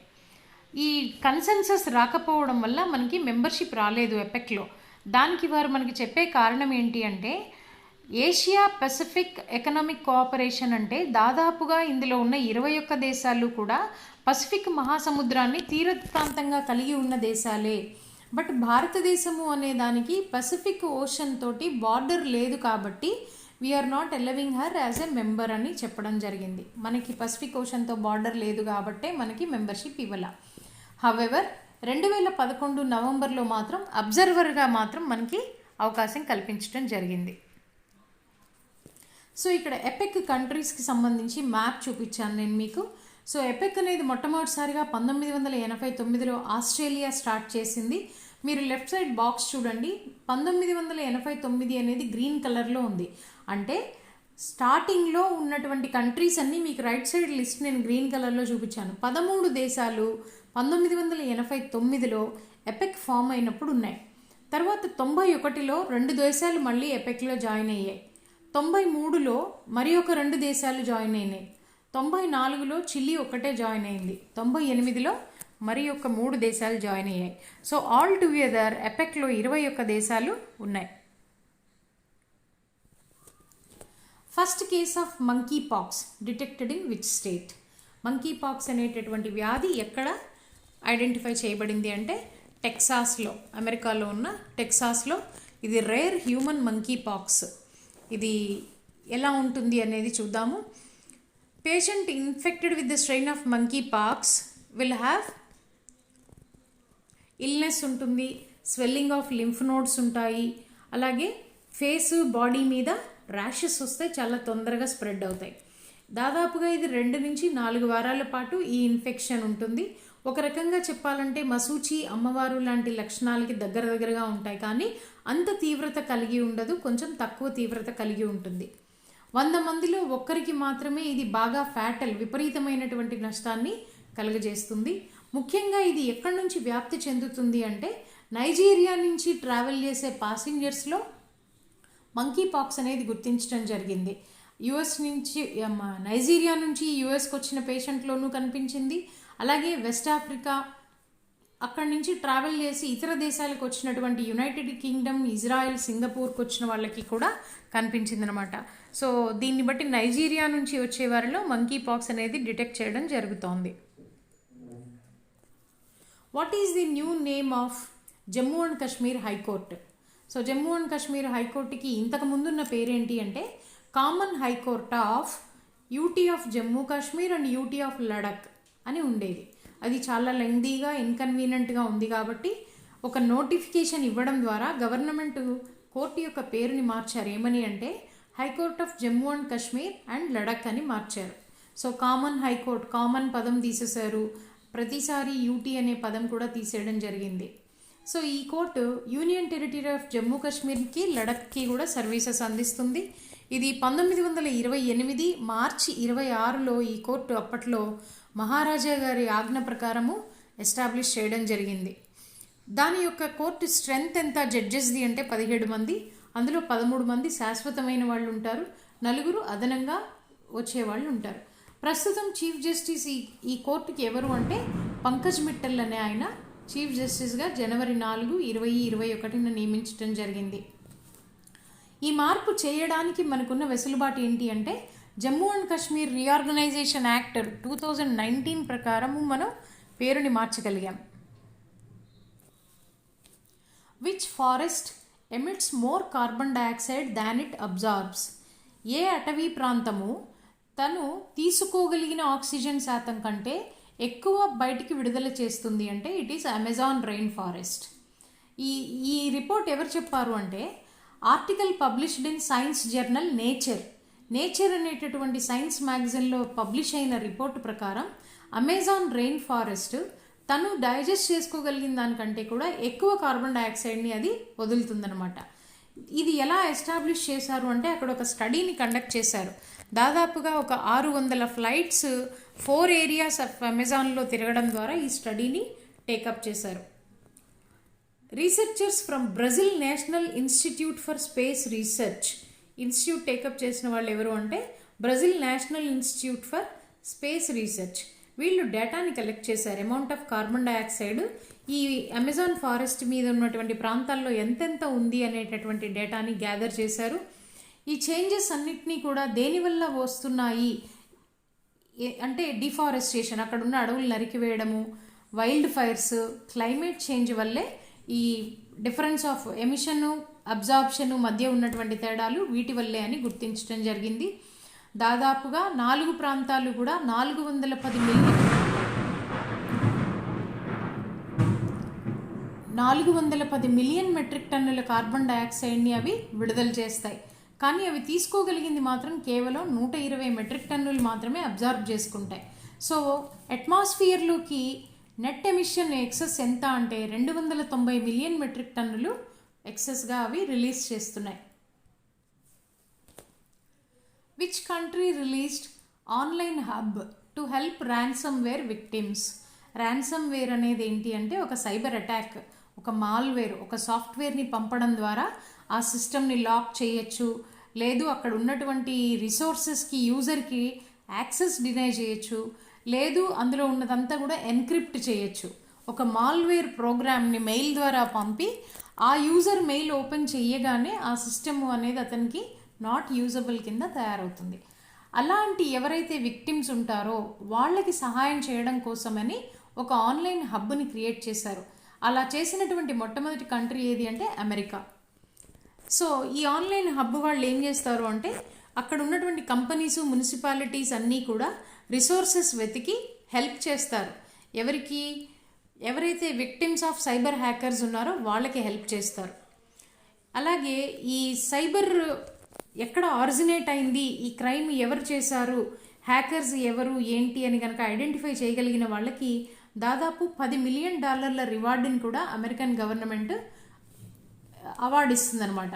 S1: ఈ కన్సెన్సస్ రాకపోవడం వల్ల మనకి మెంబర్షిప్ రాలేదు ఎపెక్లో. దానికి వారు మనకి చెప్పే కారణం ఏంటి అంటే ఏషియా పసిఫిక్ ఎకనామిక్ కోఆపరేషన్ అంటే దాదాపుగా ఇందులో ఉన్న 21 దేశాలు కూడా పసిఫిక్ మహాసముద్రాన్ని తీర ప్రాంతంగా కలిగి ఉన్న దేశాలే. బట్ భారతదేశము అనే దానికి పసిఫిక్ ఓషన్ తోటి బార్డర్ లేదు కాబట్టి we are not allowing her as a member అని చెప్పడం జరిగింది. మనకి పసిఫిక్ ఓషన్తో బార్డర్ లేదు కాబట్టే మనకి మెంబర్షిప్ ఇవ్వాల. హవెవర్ 2011 నవంబర్లో మాత్రం అబ్జర్వర్గా మాత్రం మనకి అవకాశం కల్పించడం జరిగింది. సో ఇక్కడ ఎపెక్ కంట్రీస్కి సంబంధించి మ్యాప్ చూపించాను నేను మీకు. సో ఎపెక్ అనేది మొట్టమొదటిసారిగా 1989లో ఆస్ట్రేలియా స్టార్ట్ చేసింది. మీరు లెఫ్ట్ సైడ్ బాక్స్ చూడండి, 1989 అనేది గ్రీన్ కలర్లో ఉంది. అంటే స్టార్టింగ్లో ఉన్నటువంటి కంట్రీస్ అన్నీ మీకు రైట్ సైడ్ లిస్ట్ నేను గ్రీన్ కలర్లో చూపించాను. 13 దేశాలు 1989లో ఎపెక్ ఫామ్ అయినప్పుడు ఉన్నాయి. తర్వాత 91లో 2 దేశాలు మళ్ళీ ఎపెక్లో జాయిన్ అయ్యాయి. 93లో మరి ఒక 2 దేశాలు జాయిన్ అయినాయి. 94లో చిలీ ఒకటే జాయిన్ అయింది. 98లో మరి ఒక 3 దేశాలు జాయిన్ అయ్యాయి. సో ఆల్ టుగెదర్ ఎపెక్లో 21 దేశాలు ఉన్నాయి. First case of monkey pox detected in which state? Monkey pox అనేటటువంటి వ్యాధి ఎక్కడ ఐడెంటిఫై చేయబడింది అంటే టెక్సాస్లో, అమెరికాలో ఉన్న టెక్సాస్లో. ఇది రేర్ హ్యూమన్ మంకీ పాక్స్. ఇది ఎలా ఉంటుంది అనేది చూద్దాము. Patient infected with the strain of monkey pox will have illness ఉంటుంది, స్వెల్లింగ్ ఆఫ్ లింఫ్ నోడ్స్ ఉంటాయి, అలాగే ఫేసు, బాడీ మీద ర్యాషెస్ వస్తే చాలా తొందరగా స్ప్రెడ్ అవుతాయి. దాదాపుగా ఇది 2 నుంచి 4 వారాల పాటు ఈ ఇన్ఫెక్షన్ ఉంటుంది. ఒక రకంగా చెప్పాలంటే మసూచి, అమ్మవారు లాంటి లక్షణాలకి దగ్గరగా ఉంటాయి, కానీ అంత తీవ్రత కలిగి ఉండదు, కొంచెం తక్కువ తీవ్రత కలిగి ఉంటుంది. 100 మందిలో ఒక్కరికి మాత్రమే ఇది బాగా ఫ్యాటల్, విపరీతమైనటువంటి నష్టాన్ని కలుగజేస్తుంది. ముఖ్యంగా ఇది ఎక్కడి నుంచి వ్యాప్తి చెందుతుంది అంటే నైజీరియా నుంచి ట్రావెల్ చేసే ప్యాసింజర్స్లో మంకీ పాక్స్ అనేది గుర్తించడం జరిగింది. యుఎస్ నుంచి, నైజీరియా నుంచి యుఎస్కి వచ్చిన పేషెంట్లోనూ కనిపించింది. అలాగే వెస్ట్ ఆఫ్రికా, అక్కడి నుంచి ట్రావెల్ చేసి ఇతర దేశాలకు వచ్చినటువంటి యునైటెడ్ కింగ్డమ్, ఇజ్రాయెల్, సింగపూర్కి వచ్చిన వాళ్ళకి కూడా కనిపించింది అనమాట. సో దీన్ని బట్టి నైజీరియా నుంచి వచ్చే వారిలో మంకీ పాక్స్ అనేది డిటెక్ట్ చేయడం జరుగుతోంది. What is the new name of Jammu and Kashmir high court? So Jammu and Kashmir హైకోర్టుకి ఇంతకు ముందున్న పేరేంటి అంటే common high court of UT of Jammu Kashmir and UT of Ladakh అని ఉండేది. అది చాలా లెంగ్దీగా, ఇన్కన్వీనియంట్గా ఉంది కాబట్టి ఒక నోటిఫికేషన్ ఇవ్వడం ద్వారా గవర్నమెంట్ కోర్టు యొక్క పేరుని మార్చారు. ఏమని అంటే high court of Jammu and Kashmir and Ladakh అని మార్చారు. సో కామన్ హైకోర్ట్, కామన్ పదం తీసేశారు. ప్రతిసారి యూటీ అనే పదం కూడా తీసేయడం జరిగింది. సో ఈ court union territory of Jammu కాశ్మీర్కి, లడఖ్కి కూడా సర్వీసెస్ అందిస్తుంది. ఇది 1928 మార్చి 26లో ఈ కోర్టు అప్పట్లో మహారాజా గారి ఆజ్ఞ ప్రకారము ఎస్టాబ్లిష్ చేయడం జరిగింది. దాని యొక్క కోర్టు స్ట్రెంగ్త్ ఎంత జడ్జెస్ది అంటే 17 మంది. అందులో 13 మంది శాశ్వతమైన వాళ్ళు ఉంటారు, 4 అదనంగా వచ్చేవాళ్ళు ఉంటారు. ప్రస్తుతం చీఫ్ జస్టిస్ ఈ కోర్టుకి ఎవరు అంటే పంకజ్ మిట్టల్ అనే ఆయన చీఫ్ జస్టిస్గా జనవరి 4, 2021 నియమించడం జరిగింది. ఈ మార్పు చేయడానికి మనకున్న వెసులుబాటు ఏంటి అంటే Jammu and Kashmir reorganisation act 2019 ప్రకారము మనం పేరుని మార్చగలిగాం. Which forest emits more carbon dioxide than it absorbs? ఏ అటవీ ప్రాంతము తను తీసుకోగలిగిన ఆక్సిజన్ శాతం కంటే ఎక్కువ బయటికి విడుదల చేస్తుంది అంటే it is Amazon rain forest. ఈ రిపోర్ట్ ఎవరు చెప్పారు అంటే article published in science journal nature అనేటటువంటి సైన్స్ మ్యాగజైన్లో పబ్లిష్ అయిన రిపోర్ట్ ప్రకారం అమెజాన్ రెయిన్ ఫారెస్ట్ తను డైజెస్ట్ చేసుకోగలిగిన దానికంటే కూడా ఎక్కువ కార్బన్ డయాక్సైడ్ని అది వదులుతుందనమాట. ఇది ఎలా ఎస్టాబ్లిష్ చేశారు అంటే అక్కడ ఒక స్టడీని కండక్ట్ చేశారు. దాదాపుగా ఒక 600 ఫ్లైట్స్ 4 ఏరియాస్ ఆఫ్ అమెజాన్లో తిరగడం ద్వారా ఈ స్టడీని టేకప్ చేశారు. Researchers from Brazil national institute for space research institute take up చేసిన వాళ్ళు ఎవరు అంటే Brazil national institute for space research. వీళ్ళు డేటాని కలెక్ట్ చేశారు. అమౌంట్ ఆఫ్ కార్బన్ డయాక్సైడ్ ఈ అమెజాన్ ఫారెస్ట్ మీద ఉన్నటువంటి ప్రాంతాల్లో ఎంతెంత ఉంది అనేటటువంటి డేటాని గ్యాదర్ చేశారు. ఈ చేంజెస్ అన్నిటినీ కూడా దేనివల్ల వస్తున్నాయి అంటే డిఫారెస్టేషన్, అక్కడ ఉన్న అడవులు నరికివేయడము, వైల్డ్ ఫైర్స్, క్లైమేట్ చేంజ్ వల్లే ఈ డిఫరెన్స్ ఆఫ్ ఎమిషన్ అబ్జార్ప్షన్ మధ్య ఉన్నటువంటి తేడాలు వీటి వల్లే అని గుర్తించడం జరిగింది. దాదాపుగా 4 ప్రాంతాలు కూడా 410 మిలియన్ మెట్రిక్ టన్నుల కార్బన్ డయాక్సైడ్ని అవి విడుదల చేస్తాయి. కానీ అవి తీసుకోగలిగింది మాత్రం కేవలం 120 మెట్రిక్ టన్నులు మాత్రమే అబ్జార్బ్ చేసుకుంటాయి. సో అట్మాస్ఫియర్లోకి నెట్ ఎమిషన్ ఎక్సెస్ ఎంత అంటే 290 మిలియన్ మెట్రిక్ టన్నులు ఎక్సెస్గా అవి రిలీజ్ చేస్తున్నాయి. Which country released online hub to help ransomware victims? Ransomware అనేది ఏంటి అంటే ఒక సైబర్ అటాక్, ఒక మాల్వేర్, ఒక సాఫ్ట్వేర్ని పంపడం ద్వారా ఆ సిస్టమ్ని లాక్ చేయొచ్చు, లేదు అక్కడ ఉన్నటువంటి రిసోర్సెస్కి యూజర్కి యాక్సెస్ డినై చేయొచ్చు, లేదు అందులో ఉన్నదంతా కూడా ఎన్క్రిప్ట్ చేయొచ్చు. ఒక మాల్వేర్ ప్రోగ్రామ్ని మెయిల్ ద్వారా పంపి ఆ యూజర్ మెయిల్ ఓపెన్ చేయగానే ఆ సిస్టమ్ అనేది అతనికి నాట్ యూజబుల్ కింద తయారవుతుంది. అలాంటి ఎవరైతే విక్టిమ్స్ ఉంటారో వాళ్ళకి సహాయం చేయడం కోసమని ఒక ఆన్లైన్ హబ్ని క్రియేట్ చేశారు. అలా చేసినటువంటి మొట్టమొదటి కంట్రీ ఏది అంటే అమెరికా. సో ఈ ఆన్లైన్ హబ్ వాళ్ళు ఏం చేస్తారు అంటే అక్కడ ఉన్నటువంటి కంపెనీస్, మున్సిపాలిటీస్ అన్నీ కూడా రిసోర్సెస్ వెతికి హెల్ప్ చేస్తారు. ఎవరైతే విక్టిమ్స్ ఆఫ్ సైబర్ హ్యాకర్స్ ఉన్నారో వాళ్ళకి హెల్ప్ చేస్తారు. అలాగే ఈ సైబర్ ఎక్కడ ఆరిజినేట్ అయింది, ఈ క్రైమ్ ఎవరు చేశారు, హ్యాకర్స్ ఎవరు ఏంటి అని కనుక ఐడెంటిఫై చేయగలిగిన వాళ్ళకి దాదాపు $10 మిలియన్ రివార్డుని కూడా అమెరికన్ గవర్నమెంట్ అవార్డు ఇస్తుందన్నమాట.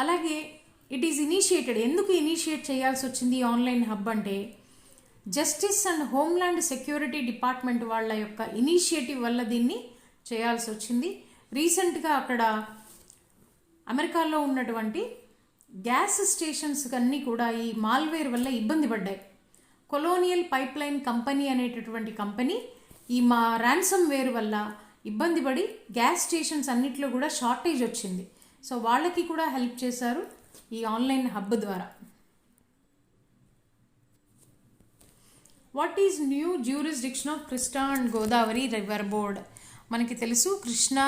S1: అలాగే ఇట్ ఈస్ ఇనిషియేటెడ్. ఎందుకు ఇనిషియేట్ చేయాల్సి వచ్చింది ఆన్లైన్ హబ్ అంటే justice and homeland security department వాళ్ళ యొక్క ఇనిషియేటివ్ వల్ల దీన్ని చేయాల్సి వచ్చింది. రీసెంట్గా అక్కడ అమెరికాలో ఉన్నటువంటి గ్యాస్ స్టేషన్స్ అన్నీ కూడా ఈ మాల్వేర్ వల్ల ఇబ్బంది పడ్డాయి. కొలోనియల్ పైప్ లైన్ కంపెనీ అనేటటువంటి కంపెనీ ఈ ర్యాన్సమ్వేర్ వల్ల ఇబ్బంది పడి గ్యాస్ స్టేషన్స్ అన్నిట్లో కూడా షార్టేజ్ వచ్చింది. సో వాళ్ళకి కూడా హెల్ప్ చేశారు ఈ ఆన్లైన్ హబ్ ద్వారా. What is new jurisdiction of Krishna and Godavari river board? మనకి తెలుసు కృష్ణా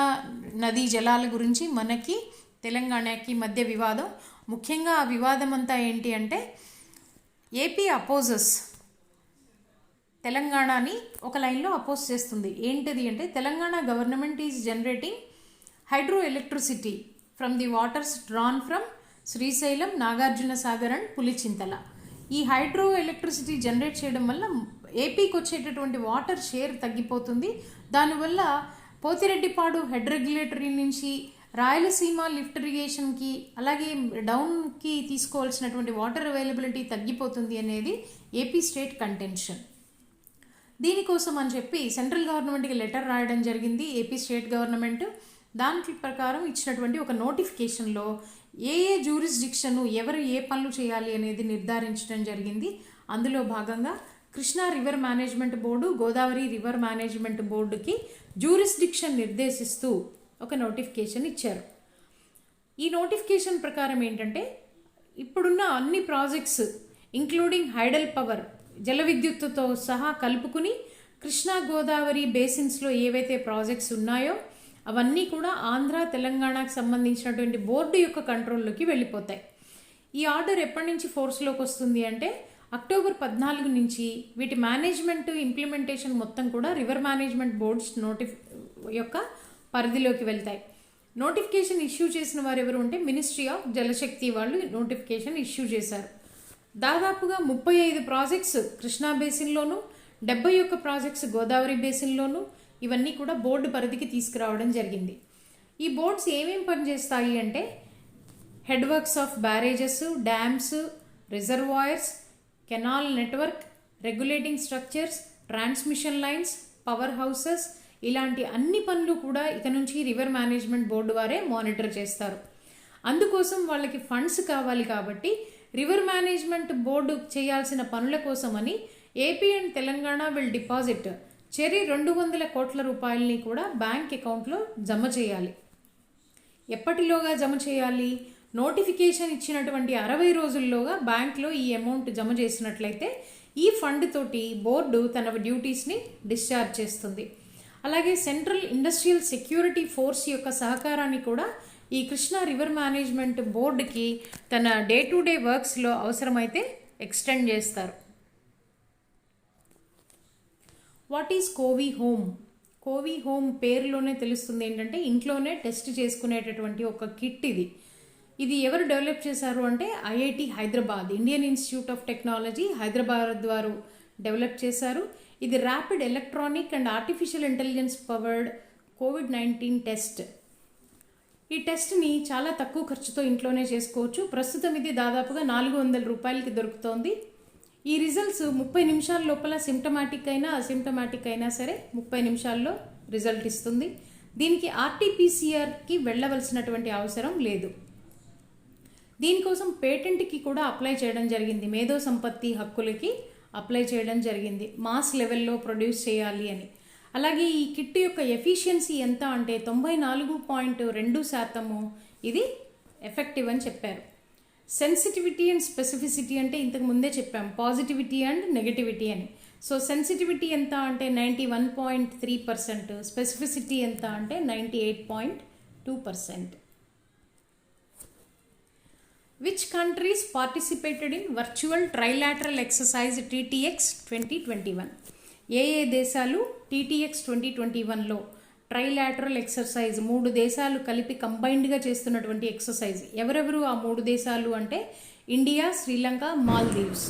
S1: నదీ జలాల గురించి మనకి తెలంగాణకి మధ్య వివాదం. ముఖ్యంగా ఆ వివాదం అంతా ఏంటి అంటే ఏపీ అపోజెస్ తెలంగాణని ఒక లైన్లో అపోజ్ చేస్తుంది. ఏంటిది అంటే Telangana government is generating hydro electricity from the waters drawn from Srisailam, Nagarjuna Sagar and Pulichintala. ఈ హైడ్రో ఎలక్ట్రిసిటీ జనరేట్ చేయడం వల్ల ఏపీకి వచ్చేటటువంటి వాటర్ షేర్ తగ్గిపోతుంది. దానివల్ల పోతిరెడ్డిపాడు హెడ్ రెగ్యులేటరీ నుంచి రాయలసీమ లిఫ్ట్ ఇరిగేషన్కి అలాగే డౌన్కి తీసుకోవాల్సినటువంటి వాటర్ అవైలబిలిటీ తగ్గిపోతుంది అనేది ఏపీ స్టేట్ కంటెన్షన్. దీనికోసం అని చెప్పి సెంట్రల్ గవర్నమెంట్కి లెటర్ రాయడం జరిగింది ఏపీ స్టేట్ గవర్నమెంట్. దాని ప్రకారం ఇచ్చినటువంటి ఒక నోటిఫికేషన్లో ఏ జ్యూరిస్డిక్షన్ ఎవరు ఏ పనులు చేయాలి అనేది నిర్ధారించడం జరిగింది. అందులో భాగంగా Krishna river management board, Godavari river management బోర్డుకి జ్యూరిస్డిక్షన్ నిర్దేశిస్తూ ఒక నోటిఫికేషన్ ఇచ్చారు. ఈ నోటిఫికేషన్ ప్రకారం ఏంటంటే ఇప్పుడున్న అన్ని ప్రాజెక్ట్స్ ఇంక్లూడింగ్ హైడల్ పవర్, జల విద్యుత్తుతో సహా కలుపుకుని కృష్ణా గోదావరి బేసిన్స్లో ఏవైతే ప్రాజెక్ట్స్ ఉన్నాయో అవన్నీ కూడా ఆంధ్ర తెలంగాణకు సంబంధించినటువంటి బోర్డు యొక్క కంట్రోల్లోకి వెళ్ళిపోతాయి. ఈ ఆర్డర్ ఎప్పటి నుంచి ఫోర్స్లోకి వస్తుంది అంటే అక్టోబర్ 14 నుంచి వీటి మేనేజ్మెంట్ ఇంప్లిమెంటేషన్ మొత్తం కూడా రివర్ మేనేజ్మెంట్ బోర్డ్స్ యొక్క పరిధిలోకి వెళ్తాయి. నోటిఫికేషన్ ఇష్యూ చేసిన వారు ఎవరు అంటే మినిస్ట్రీ ఆఫ్ జలశక్తి వాళ్ళు నోటిఫికేషన్ ఇష్యూ చేశారు. దాదాపుగా 35 ప్రాజెక్ట్స్ కృష్ణా బేసిన్లోను, 71 ప్రాజెక్ట్స్ గోదావరి బేసిన్లోను ఇవన్నీ కూడా బోర్డు పరిధికి తీసుకురావడం జరిగింది. ఈ బోర్డ్స్ ఏమేమి పనిచేస్తాయి అంటే head works of barrages, dams, reservoirs, canal network, regulating structures, transmission lines, power houses, ఇలాంటి అన్ని పనులు కూడా ఇక నుంచి రివర్ మేనేజ్మెంట్ బోర్డు వారే మానిటర్ చేస్తారు. అందుకోసం వాళ్ళకి ఫండ్స్ కావాలి కాబట్టి రివర్ మేనేజ్మెంట్ బోర్డు చేయాల్సిన పనుల కోసమని AP and Telangana will deposit చెరి 200 కోట్ల రూపాయలని కూడా బ్యాంక్ అకౌంట్లో జమ చేయాలి. ఎప్పటిలోగా జమ చేయాలి? నోటిఫికేషన్ ఇచ్చినటువంటి 60 రోజుల్లోగా బ్యాంక్లో ఈ అమౌంట్ జమ చేసినట్లయితే ఈ ఫండ్ తోటి బోర్డు తన డ్యూటీస్ని డిశ్చార్జ్ చేస్తుంది. అలాగే సెంట్రల్ ఇండస్ట్రియల్ సెక్యూరిటీ ఫోర్స్ యొక్క సహకారాన్ని కూడా ఈ కృష్ణా రివర్ మేనేజ్మెంట్ బోర్డుకి తన డే టు డే వర్క్స్లో అవసరమైతే ఎక్స్టెండ్ చేస్తారు. What is Covi home? Covi home పేరులోనే తెలుస్తుంది ఏంటంటే ఇంట్లోనే టెస్ట్ చేసుకునేటటువంటి ఒక కిట్ ఇది. ఇది ఎవరు డెవలప్ చేశారు అంటే IIT Hyderabad, Indian institute of technology Hyderabad వారు డెవలప్ చేశారు. ఇది rapid electronic and artificial intelligence powered COVID-19 test. ఈ టెస్ట్ని చాలా తక్కువ ఖర్చుతో ఇంట్లోనే చేసుకోవచ్చు. ప్రస్తుతం ఇది దాదాపుగా 400 రూపాయలకి దొరుకుతోంది. ఈ రిజల్ట్స్ 30 నిమిషాల లోపల సిమ్టమాటిక్ అయినా అసిమ్టమాటిక్ అయినా సరే 30 నిమిషాల్లో రిజల్ట్ ఇస్తుంది. దీనికి ఆర్టీపీసీఆర్కి వెళ్ళవలసినటువంటి అవసరం లేదు. దీనికోసం పేటెంట్కి కూడా అప్లై చేయడం జరిగింది, మేధో సంపత్తి హక్కులకి అప్లై చేయడం జరిగింది, మాస్ లెవెల్లో ప్రొడ్యూస్ చేయాలి అని. అలాగే ఈ కిట్ యొక్క ఎఫిషియన్సీ ఎంత అంటే 94.2% ఇది ఎఫెక్టివ్ అని చెప్పారు. సెన్సిటివిటీ అండ్ స్పెసిఫిసిటీ అంటే ఇంతకు ముందే చెప్పాం, పాజిటివిటీ అండ్ నెగటివిటీ అని. సో సెన్సిటివిటీ ఎంత అంటే 91.3%, స్పెసిఫిసిటీ ఎంత అంటే 98.2%. Which countries participated in virtual trilateral exercise TTX 2021? ఏ దేశాలు TTX 2021లో ట్రైలాటరల్ ఎక్సర్సైజ్ 3 దేశాలు కలిపి కంబైన్డ్గా చేస్తున్నటువంటి ఎక్సర్సైజ్? ఎవరెవరు ఆ 3 దేశాలు అంటే ఇండియా, శ్రీలంక, మాల్దీవ్స్.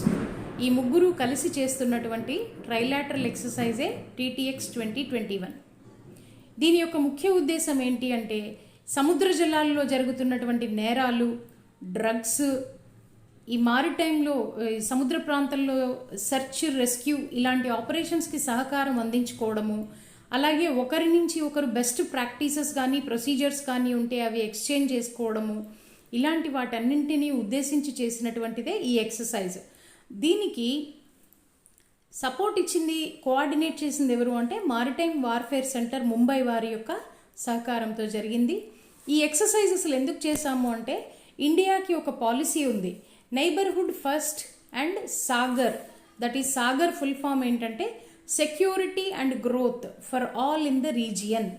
S1: ఈ ముగ్గురు కలిసి చేస్తున్నటువంటి ట్రైలాటరల్ ఎక్సర్సైజే TTX 2021. దీని యొక్క ముఖ్య ఉద్దేశం ఏంటి అంటే సముద్ర జలాల్లో జరుగుతున్నటువంటి నేరాలు, డ్రగ్స్, ఈ మారిటైమ్లో సముద్ర ప్రాంతంలో సెర్చ్, రెస్క్యూ ఇలాంటి ఆపరేషన్స్కి సహకారం అందించుకోవడము, అలాగే ఒకరి నుంచి ఒకరు బెస్ట్ ప్రాక్టీసెస్ కానీ ప్రొసీజర్స్ కానీ ఉంటే అవి ఎక్స్చేంజ్ చేసుకోవడము, ఇలాంటి వాటన్నింటినీ ఉద్దేశించి చేసినటువంటిదే ఈ ఎక్సర్సైజ్. దీనికి సపోర్ట్ ఇచ్చింది, కోఆర్డినేట్ చేసింది ఎవరు అంటే మారిటైమ్ వార్ఫేర్ సెంటర్ ముంబై వారి యొక్క సహకారంతో జరిగింది. ఈ ఎక్సర్సైజ్ అసలు ఎందుకు చేశాము అంటే ఇండియాకి ఒక పాలసీ ఉంది, neighbourhood first and SAGAR. That is SAGAR full form ఏంటంటే security and growth for all in the region.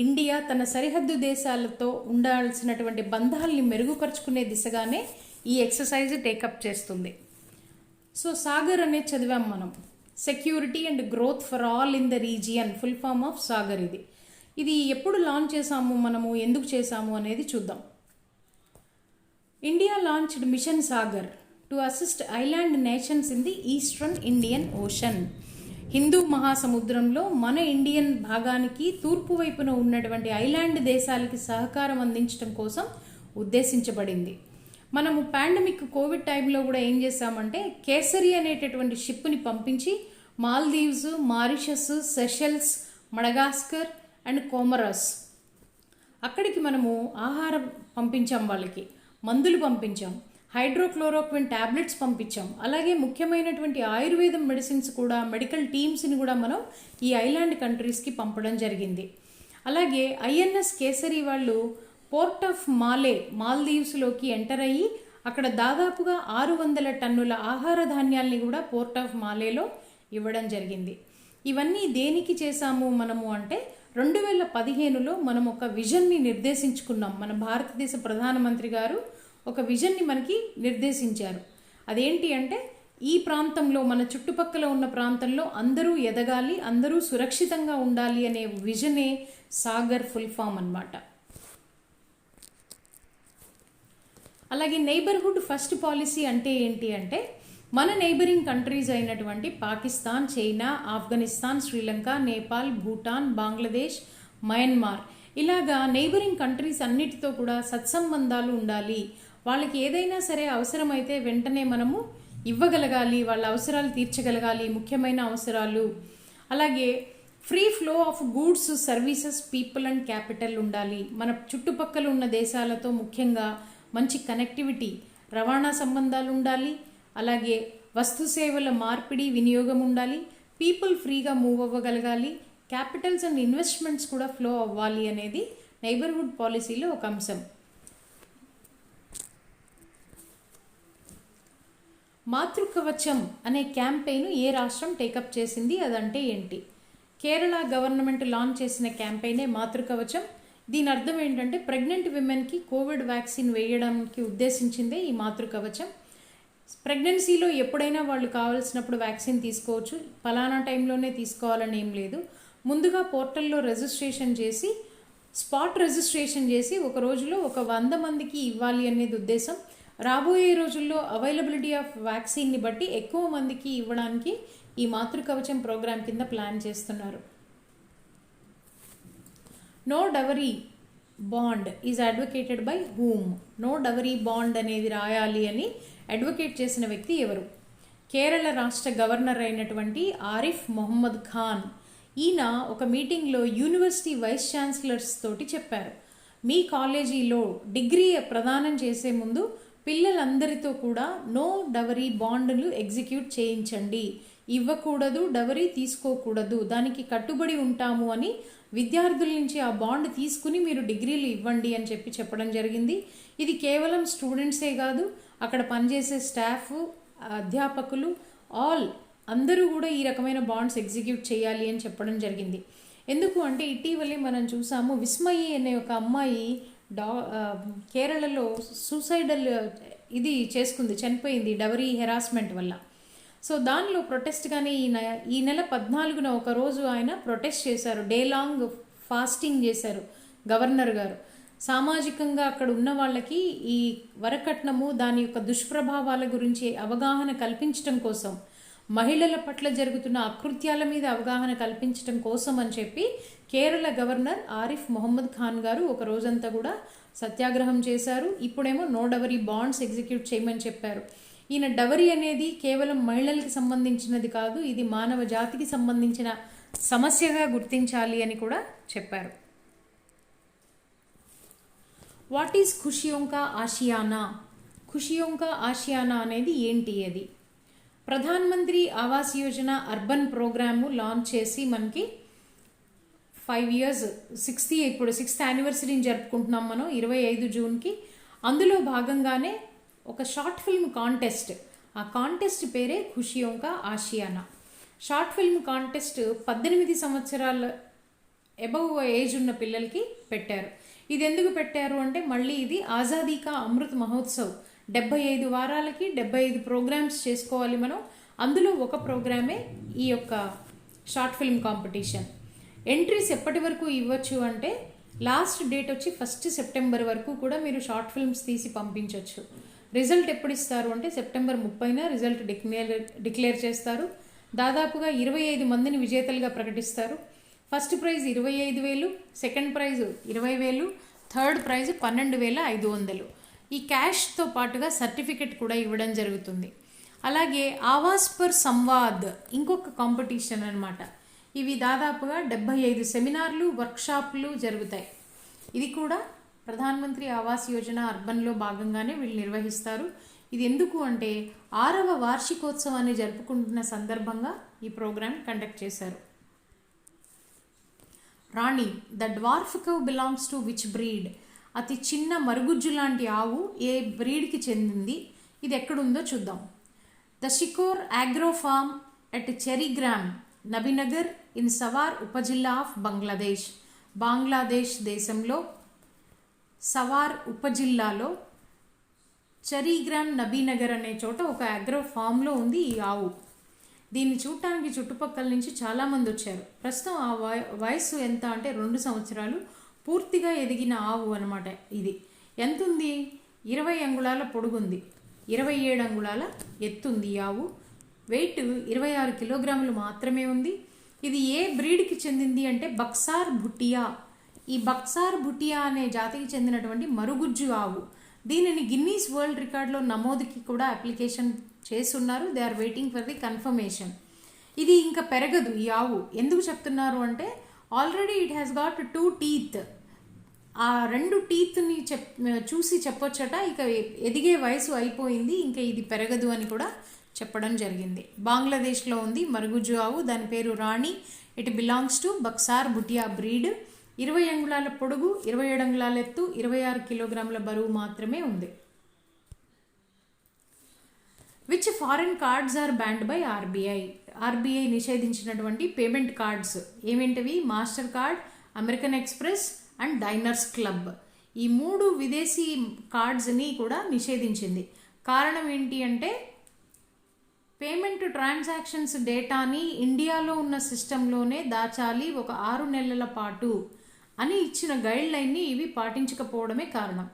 S1: India తన సరిహద్దు దేశాలతో ఉండాల్సినటువంటి బంధాలని మెరుగుపరుచుకునే దిశగానే ఈ ఎక్సర్సైజ్ టేకప్ చేస్తుంది. సో సాగర్ అనేది చదివాం మనం, security and growth for all in the region full form of SAGAR. ఇది ఎప్పుడు లాంచ్ చేసాము మనము, ఎందుకు చేసాము అనేది చూద్దాం. India launched Mission Sagar to assist island nations in the Eastern Indian Ocean. Hindu మహాసముద్రంలో మన ఇండియన్ భాగానికి తూర్పు వైపున ఉన్నటువంటి ఐలాండ్ దేశాలకి సహకారం అందించడం కోసం ఉద్దేశించబడింది. మనము పాండమిక్ కోవిడ్ టైంలో కూడా ఏం చేశామంటే కేసరి అనేటటువంటి షిప్ని పంపించి Maldives, Mauritius, Seychelles, Madagascar and కోమరస్ అక్కడికి మనము ఆహారం పంపించాం, వాళ్ళకి మందులు పంపించాం, హైడ్రోక్లోరోక్విన్ ట్యాబ్లెట్స్ పంపించాం. అలాగే ముఖ్యమైనటువంటి ఆయుర్వేదం మెడిసిన్స్ కూడా, మెడికల్ టీమ్స్ని కూడా మనం ఈ ఐలాండ్ కంట్రీస్కి పంపడం జరిగింది. అలాగే ఐఎన్ఎస్ కేసరి వాళ్ళు పోర్ట్ ఆఫ్ మాల్దీవ్స్లోకి ఎంటర్ అయ్యి అక్కడ దాదాపుగా 600 టన్నుల ఆహార ధాన్యాల్ని కూడా పోర్ట్ ఆఫ్ మాలేలో ఇవ్వడం జరిగింది. ఇవన్నీ దేనికి చేశాము మనము అంటే 2015లో మనం ఒక విజన్ని నిర్దేశించుకున్నాం. మన భారతదేశ ప్రధానమంత్రి గారు ఒక విజన్ని మనకి నిర్దేశించారు. అదేంటి అంటే ఈ ప్రాంతంలో, మన చుట్టుపక్కల ఉన్న ప్రాంతంలో అందరూ ఎదగాలి, అందరూ సురక్షితంగా ఉండాలి అనే విజనే సాగర్ ఫుల్ ఫామ్ అన్నమాట. అలాగే నైబర్హుడ్ ఫస్ట్ పాలసీ అంటే ఏంటి అంటే మన నైబరింగ్ కంట్రీస్ అయినటువంటి పాకిస్తాన్, చైనా, ఆఫ్ఘనిస్తాన్, శ్రీలంక, నేపాల్, భూటాన్, బంగ్లాదేశ్, మయన్మార్ ఇలాగా నైబరింగ్ కంట్రీస్ అన్నిటితో కూడా సత్సంబంధాలు ఉండాలి. వాళ్ళకి ఏదైనా సరే అవసరమైతే వెంటనే మనము ఇవ్వగలగాలి, వాళ్ళ అవసరాలు తీర్చగలగాలి, ముఖ్యమైన అవసరాలు. అలాగే free flow of goods, services, people and capital ఉండాలి. మన చుట్టుపక్కల ఉన్న దేశాలతో ముఖ్యంగా మంచి కనెక్టివిటీ, రవాణా సంబంధాలు ఉండాలి. అలాగే వస్తు సేవల మార్పిడి, వినియోగం ఉండాలి. పీపుల్ ఫ్రీగా మూవ్ అవ్వగలగాలి. క్యాపిటల్స్ అండ్ ఇన్వెస్ట్మెంట్స్ కూడా ఫ్లో అవ్వాలి అనేది నైబర్హుడ్ పాలసీలో ఒక అంశం. మాతృకవచం అనే క్యాంపెయిన్ ఏ రాష్ట్రం టేకప్ చేసింది, అదంటే ఏంటి? కేరళ గవర్నమెంట్ లాంచ్ చేసిన క్యాంపెయినే మాతృకవచం. దీని అర్థం ఏంటంటే ప్రెగ్నెంట్ విమెన్కి కోవిడ్ వ్యాక్సిన్ వేయడానికి ఉద్దేశించిందే ఈ మాతృకవచం. ప్రెగ్నెన్సీలో ఎప్పుడైనా వాళ్ళు కావాల్సినప్పుడు వ్యాక్సిన్ తీసుకోవచ్చు, ఫలానా టైంలోనే తీసుకోవాలని ఏం లేదు. ముందుగా పోర్టల్లో రిజిస్ట్రేషన్ చేసి, స్పాట్ రిజిస్ట్రేషన్ చేసి ఒక రోజులో 100 మందికి ఇవ్వాలి అనేది ఉద్దేశం. రాబోయే రోజుల్లో అవైలబిలిటీ ఆఫ్ వ్యాక్సిన్ని బట్టి ఎక్కువ మందికి ఇవ్వడానికి ఈ మాతృకవచం ప్రోగ్రాం కింద ప్లాన్ చేస్తున్నారు. No dowry bond is advocated by whom? No dowry bond అనేది రాయాలి అని అడ్వకేట్ చేసిన వ్యక్తి ఎవరు? కేరళ రాష్ట్ర గవర్నర్ అయినటువంటి ఆరిఫ్ మొహమ్మద్ ఖాన్. ఈయన ఒక మీటింగ్లో యూనివర్సిటీ వైస్ ఛాన్సలర్స్ తోటి చెప్పారు, మీ కాలేజీలో డిగ్రీ ప్రదానం చేసే ముందు పిల్లలందరితో కూడా నో డవరీ బాండ్లు ఎగ్జిక్యూట్ చేయించండి, ఇవ్వకూడదు, డవరీ తీసుకోకూడదు, దానికి కట్టుబడి ఉంటాము అని విద్యార్థుల నుంచి ఆ బాండ్ తీసుకుని మీరు డిగ్రీలు ఇవ్వండి అని చెప్పడం జరిగింది. ఇది కేవలం స్టూడెంట్సే కాదు, అక్కడ పనిచేసే స్టాఫ్, అధ్యాపకులు, అందరూ కూడా ఈ రకమైన బాండ్స్ ఎగ్జిక్యూట్ చేయాలి అని చెప్పడం జరిగింది. ఎందుకు అంటే ఇటీవలే మనం చూసాము, విస్మయి అనే ఒక అమ్మాయి కేరళలో సూసైడల్ ఇది చేసుకుంది, చనిపోయింది డవరీ హెరాస్మెంట్ వల్ల. సో దానిలో ప్రొటెస్ట్గానే ఈ నెల 14న ఒకరోజు ఆయన ప్రొటెస్ట్ చేశారు, డే లాంగ్ ఫాస్టింగ్ చేశారు గవర్నర్ గారు. సామాజికంగా అక్కడ ఉన్న వాళ్ళకి ఈ వరకట్నము, దాని యొక్క దుష్ప్రభావాల గురించి అవగాహన కల్పించడం కోసం, మహిళల పట్ల జరుగుతున్న అకృత్యాల మీద అవగాహన కల్పించడం కోసం అని చెప్పి కేరళ గవర్నర్ ఆరిఫ్ మొహమ్మద్ ఖాన్ గారు ఒక రోజంతా కూడా సత్యాగ్రహం చేశారు. ఇప్పుడేమో నో డవరీ బాండ్స్ ఎగ్జిక్యూట్ చేయమని చెప్పారు. ఈయన డవరీ అనేది కేవలం మహిళలకి సంబంధించినది కాదు, ఇది మానవ జాతికి సంబంధించిన సమస్యగా గుర్తించాలి అని కూడా చెప్పారు. What is ఖుషియోంకా Ashiana? ఖుషియోంకా ఆషియానా అనేది ఏంటి? అది Pradhan Mantri Awas Yojana urban programme launch చేసి మనకి 5 years, ఇప్పుడు 6th యానివర్సరీని జరుపుకుంటున్నాం మనం 25 జూన్కి. అందులో భాగంగానే ఒక షార్ట్ ఫిల్మ్ కాంటెస్ట్, ఆ కాంటెస్ట్ పేరే ఖుషియోంకా ఆషియానా. షార్ట్ ఫిల్మ్ కాంటెస్ట్ 18 సంవత్సరాల అబవ్ ఏజ్ ఉన్న పిల్లలకి పెట్టారు. ఇది ఎందుకు పెట్టారు అంటే మళ్ళీ ఇది ఆజాదీ కా అమృత్ మహోత్సవ్, 75 వారాలకి 75 ప్రోగ్రామ్స్ చేసుకోవాలి మనం. అందులో ఒక ప్రోగ్రామే ఈ యొక్క షార్ట్ ఫిల్మ్ కాంపిటీషన్. ఎంట్రీస్ ఎప్పటి వరకు ఇవ్వచ్చు అంటే లాస్ట్ డేట్ వచ్చి 1 సెప్టెంబర్ వరకు కూడా మీరు షార్ట్ ఫిల్మ్స్ తీసి పంపించవచ్చు. రిజల్ట్ ఎప్పుడు ఇస్తారు అంటే సెప్టెంబర్ 30న రిజల్ట్ డిక్లేర్ చేస్తారు. దాదాపుగా 25 మందిని విజేతలుగా ప్రకటిస్తారు. First prize 25,000, second prize 20,000, third prize 12,500. ఈ క్యాష్తో పాటుగా సర్టిఫికెట్ కూడా ఇవ్వడం జరుగుతుంది. అలాగే ఆవాస్ పర్ సంవాద్ ఇంకొక కాంపిటీషన్ అనమాట. ఇవి దాదాపుగా 75 సెమినార్లు, వర్క్షాప్లు జరుగుతాయి. ఇది కూడా ప్రధానమంత్రి ఆవాస్ యోజన అర్బన్లో భాగంగానే వీళ్ళు నిర్వహిస్తారు. ఇది ఎందుకు అంటే 6వ వార్షికోత్సవాన్ని జరుపుకుంటున్న సందర్భంగా ఈ ప్రోగ్రాం కండక్ట్ చేశారు. Rani, the dwarf cow belongs to which breed? అతి చిన్న మరుగుజ్జు లాంటి ఆవు ఏ బ్రీడ్కి చెందింది? ఇది ఎక్కడుందో చూద్దాం. The Shikor agro farm at Charigram, Nabinagar in Savar upazila of Bangladesh. Bangladesh దేశంలో సవార్ ఉపజిల్లాలో చెరీగ్రామ్ నబీనగర్ అనే చోట ఒక అగ్రో ఫామ్లో ఉంది ఈ ఆవు. దీన్ని చూడటానికి చుట్టుపక్కల నుంచి చాలామంది వచ్చారు. ప్రస్తుతం ఆ వయస్సు ఎంత అంటే 2 సంవత్సరాలు. పూర్తిగా ఎదిగిన ఆవు అనమాట ఇది. ఎంత ఉంది? 20 అంగుళాల పొడుగుంది, 27 అంగుళాల ఎత్తుంది ఈ ఆవు. వెయిట్ 26 కిలోగ్రాములు మాత్రమే ఉంది. ఇది ఏ బ్రీడ్కి చెందింది అంటే బక్సార్ భుటియా. ఈ బక్సార్ భుటియా అనే జాతికి చెందినటువంటి మరుగుజ్జు ఆవు. దీనిని గిన్నీస్ వరల్డ్ రికార్డులో నమోదుకి కూడా అప్లికేషన్ చేస్తున్నారు. They are waiting for the confirmation. ఇది ఇంకా పెరగదు ఈ ఆవు. ఎందుకు చెప్తున్నారు అంటే already it has got 2 teeth. ఆ 2 teethని చూసి చెప్పొచ్చట ఇక ఎదిగే వయసు అయిపోయింది, ఇంకా ఇది పెరగదు అని కూడా చెప్పడం జరిగింది. బంగ్లాదేశ్లో ఉంది మరుగుజ్జు ఆవు. దాని పేరు Rani. It belongs to Buxar Bhutia breed. 20 అంగుళాల పొడుగు, 27 అంగుళాల ఎత్తు, 26 కిలోగ్రాముల బరువు మాత్రమే ఉంది. Which foreign cards are banned by RBI? RBI నిషేధించినటువంటి పేమెంట్ కార్డ్స్ ఏమేంటివి? Mastercard, American Express and Diners Club. ఈ 3 విదేశీ కార్డ్స్ని కూడా నిషేధించింది. కారణం ఏంటి అంటే పేమెంట్ ట్రాన్సాక్షన్స్ డేటాని ఇండియాలో ఉన్న సిస్టంలోనే దాచాలి ఒక 6 నెలల పాటు అని ఇచ్చిన గైడ్ లైన్ని ఇవి పాటించకపోవడమే కారణం.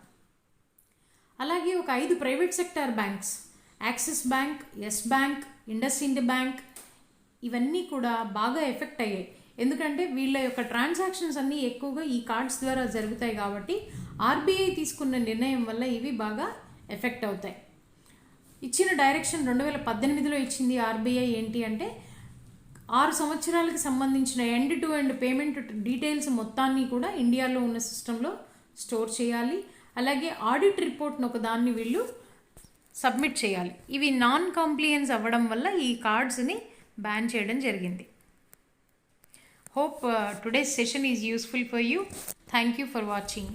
S1: అలాగే ఒక 5 private sector banks, Axis Bank, Yes Bank, IndusInd Bank, ఇవన్నీ కూడా బాగా ఎఫెక్ట్ అయ్యాయి. ఎందుకంటే వీళ్ళ యొక్క ట్రాన్సాక్షన్స్ అన్నీ ఎక్కువగా ఈ కార్డ్స్ ద్వారా జరుగుతాయి కాబట్టి ఆర్బీఐ తీసుకున్న నిర్ణయం వల్ల ఇవి బాగా ఎఫెక్ట్ అవుతాయి. ఇచ్చిన డైరెక్షన్ 2018లో ఇచ్చింది ఆర్బీఐ. ఏంటి అంటే 6 సంవత్సరాలకు సంబంధించిన end to end payment details మొత్తాన్ని కూడా ఇండియాలో ఉన్న సిస్టంలో స్టోర్ చేయాలి. అలాగే ఆడిట్ రిపోర్ట్ను ఒక దాన్ని వీళ్ళు సబ్మిట్ చేయాలి. ఇవి నాన్ కాంప్లియన్స్ అవ్వడం వల్ల ఈ కార్డ్స్ని బ్యాన్ చేయడం జరిగింది. Hope today's session is useful for you. Thank you for watching.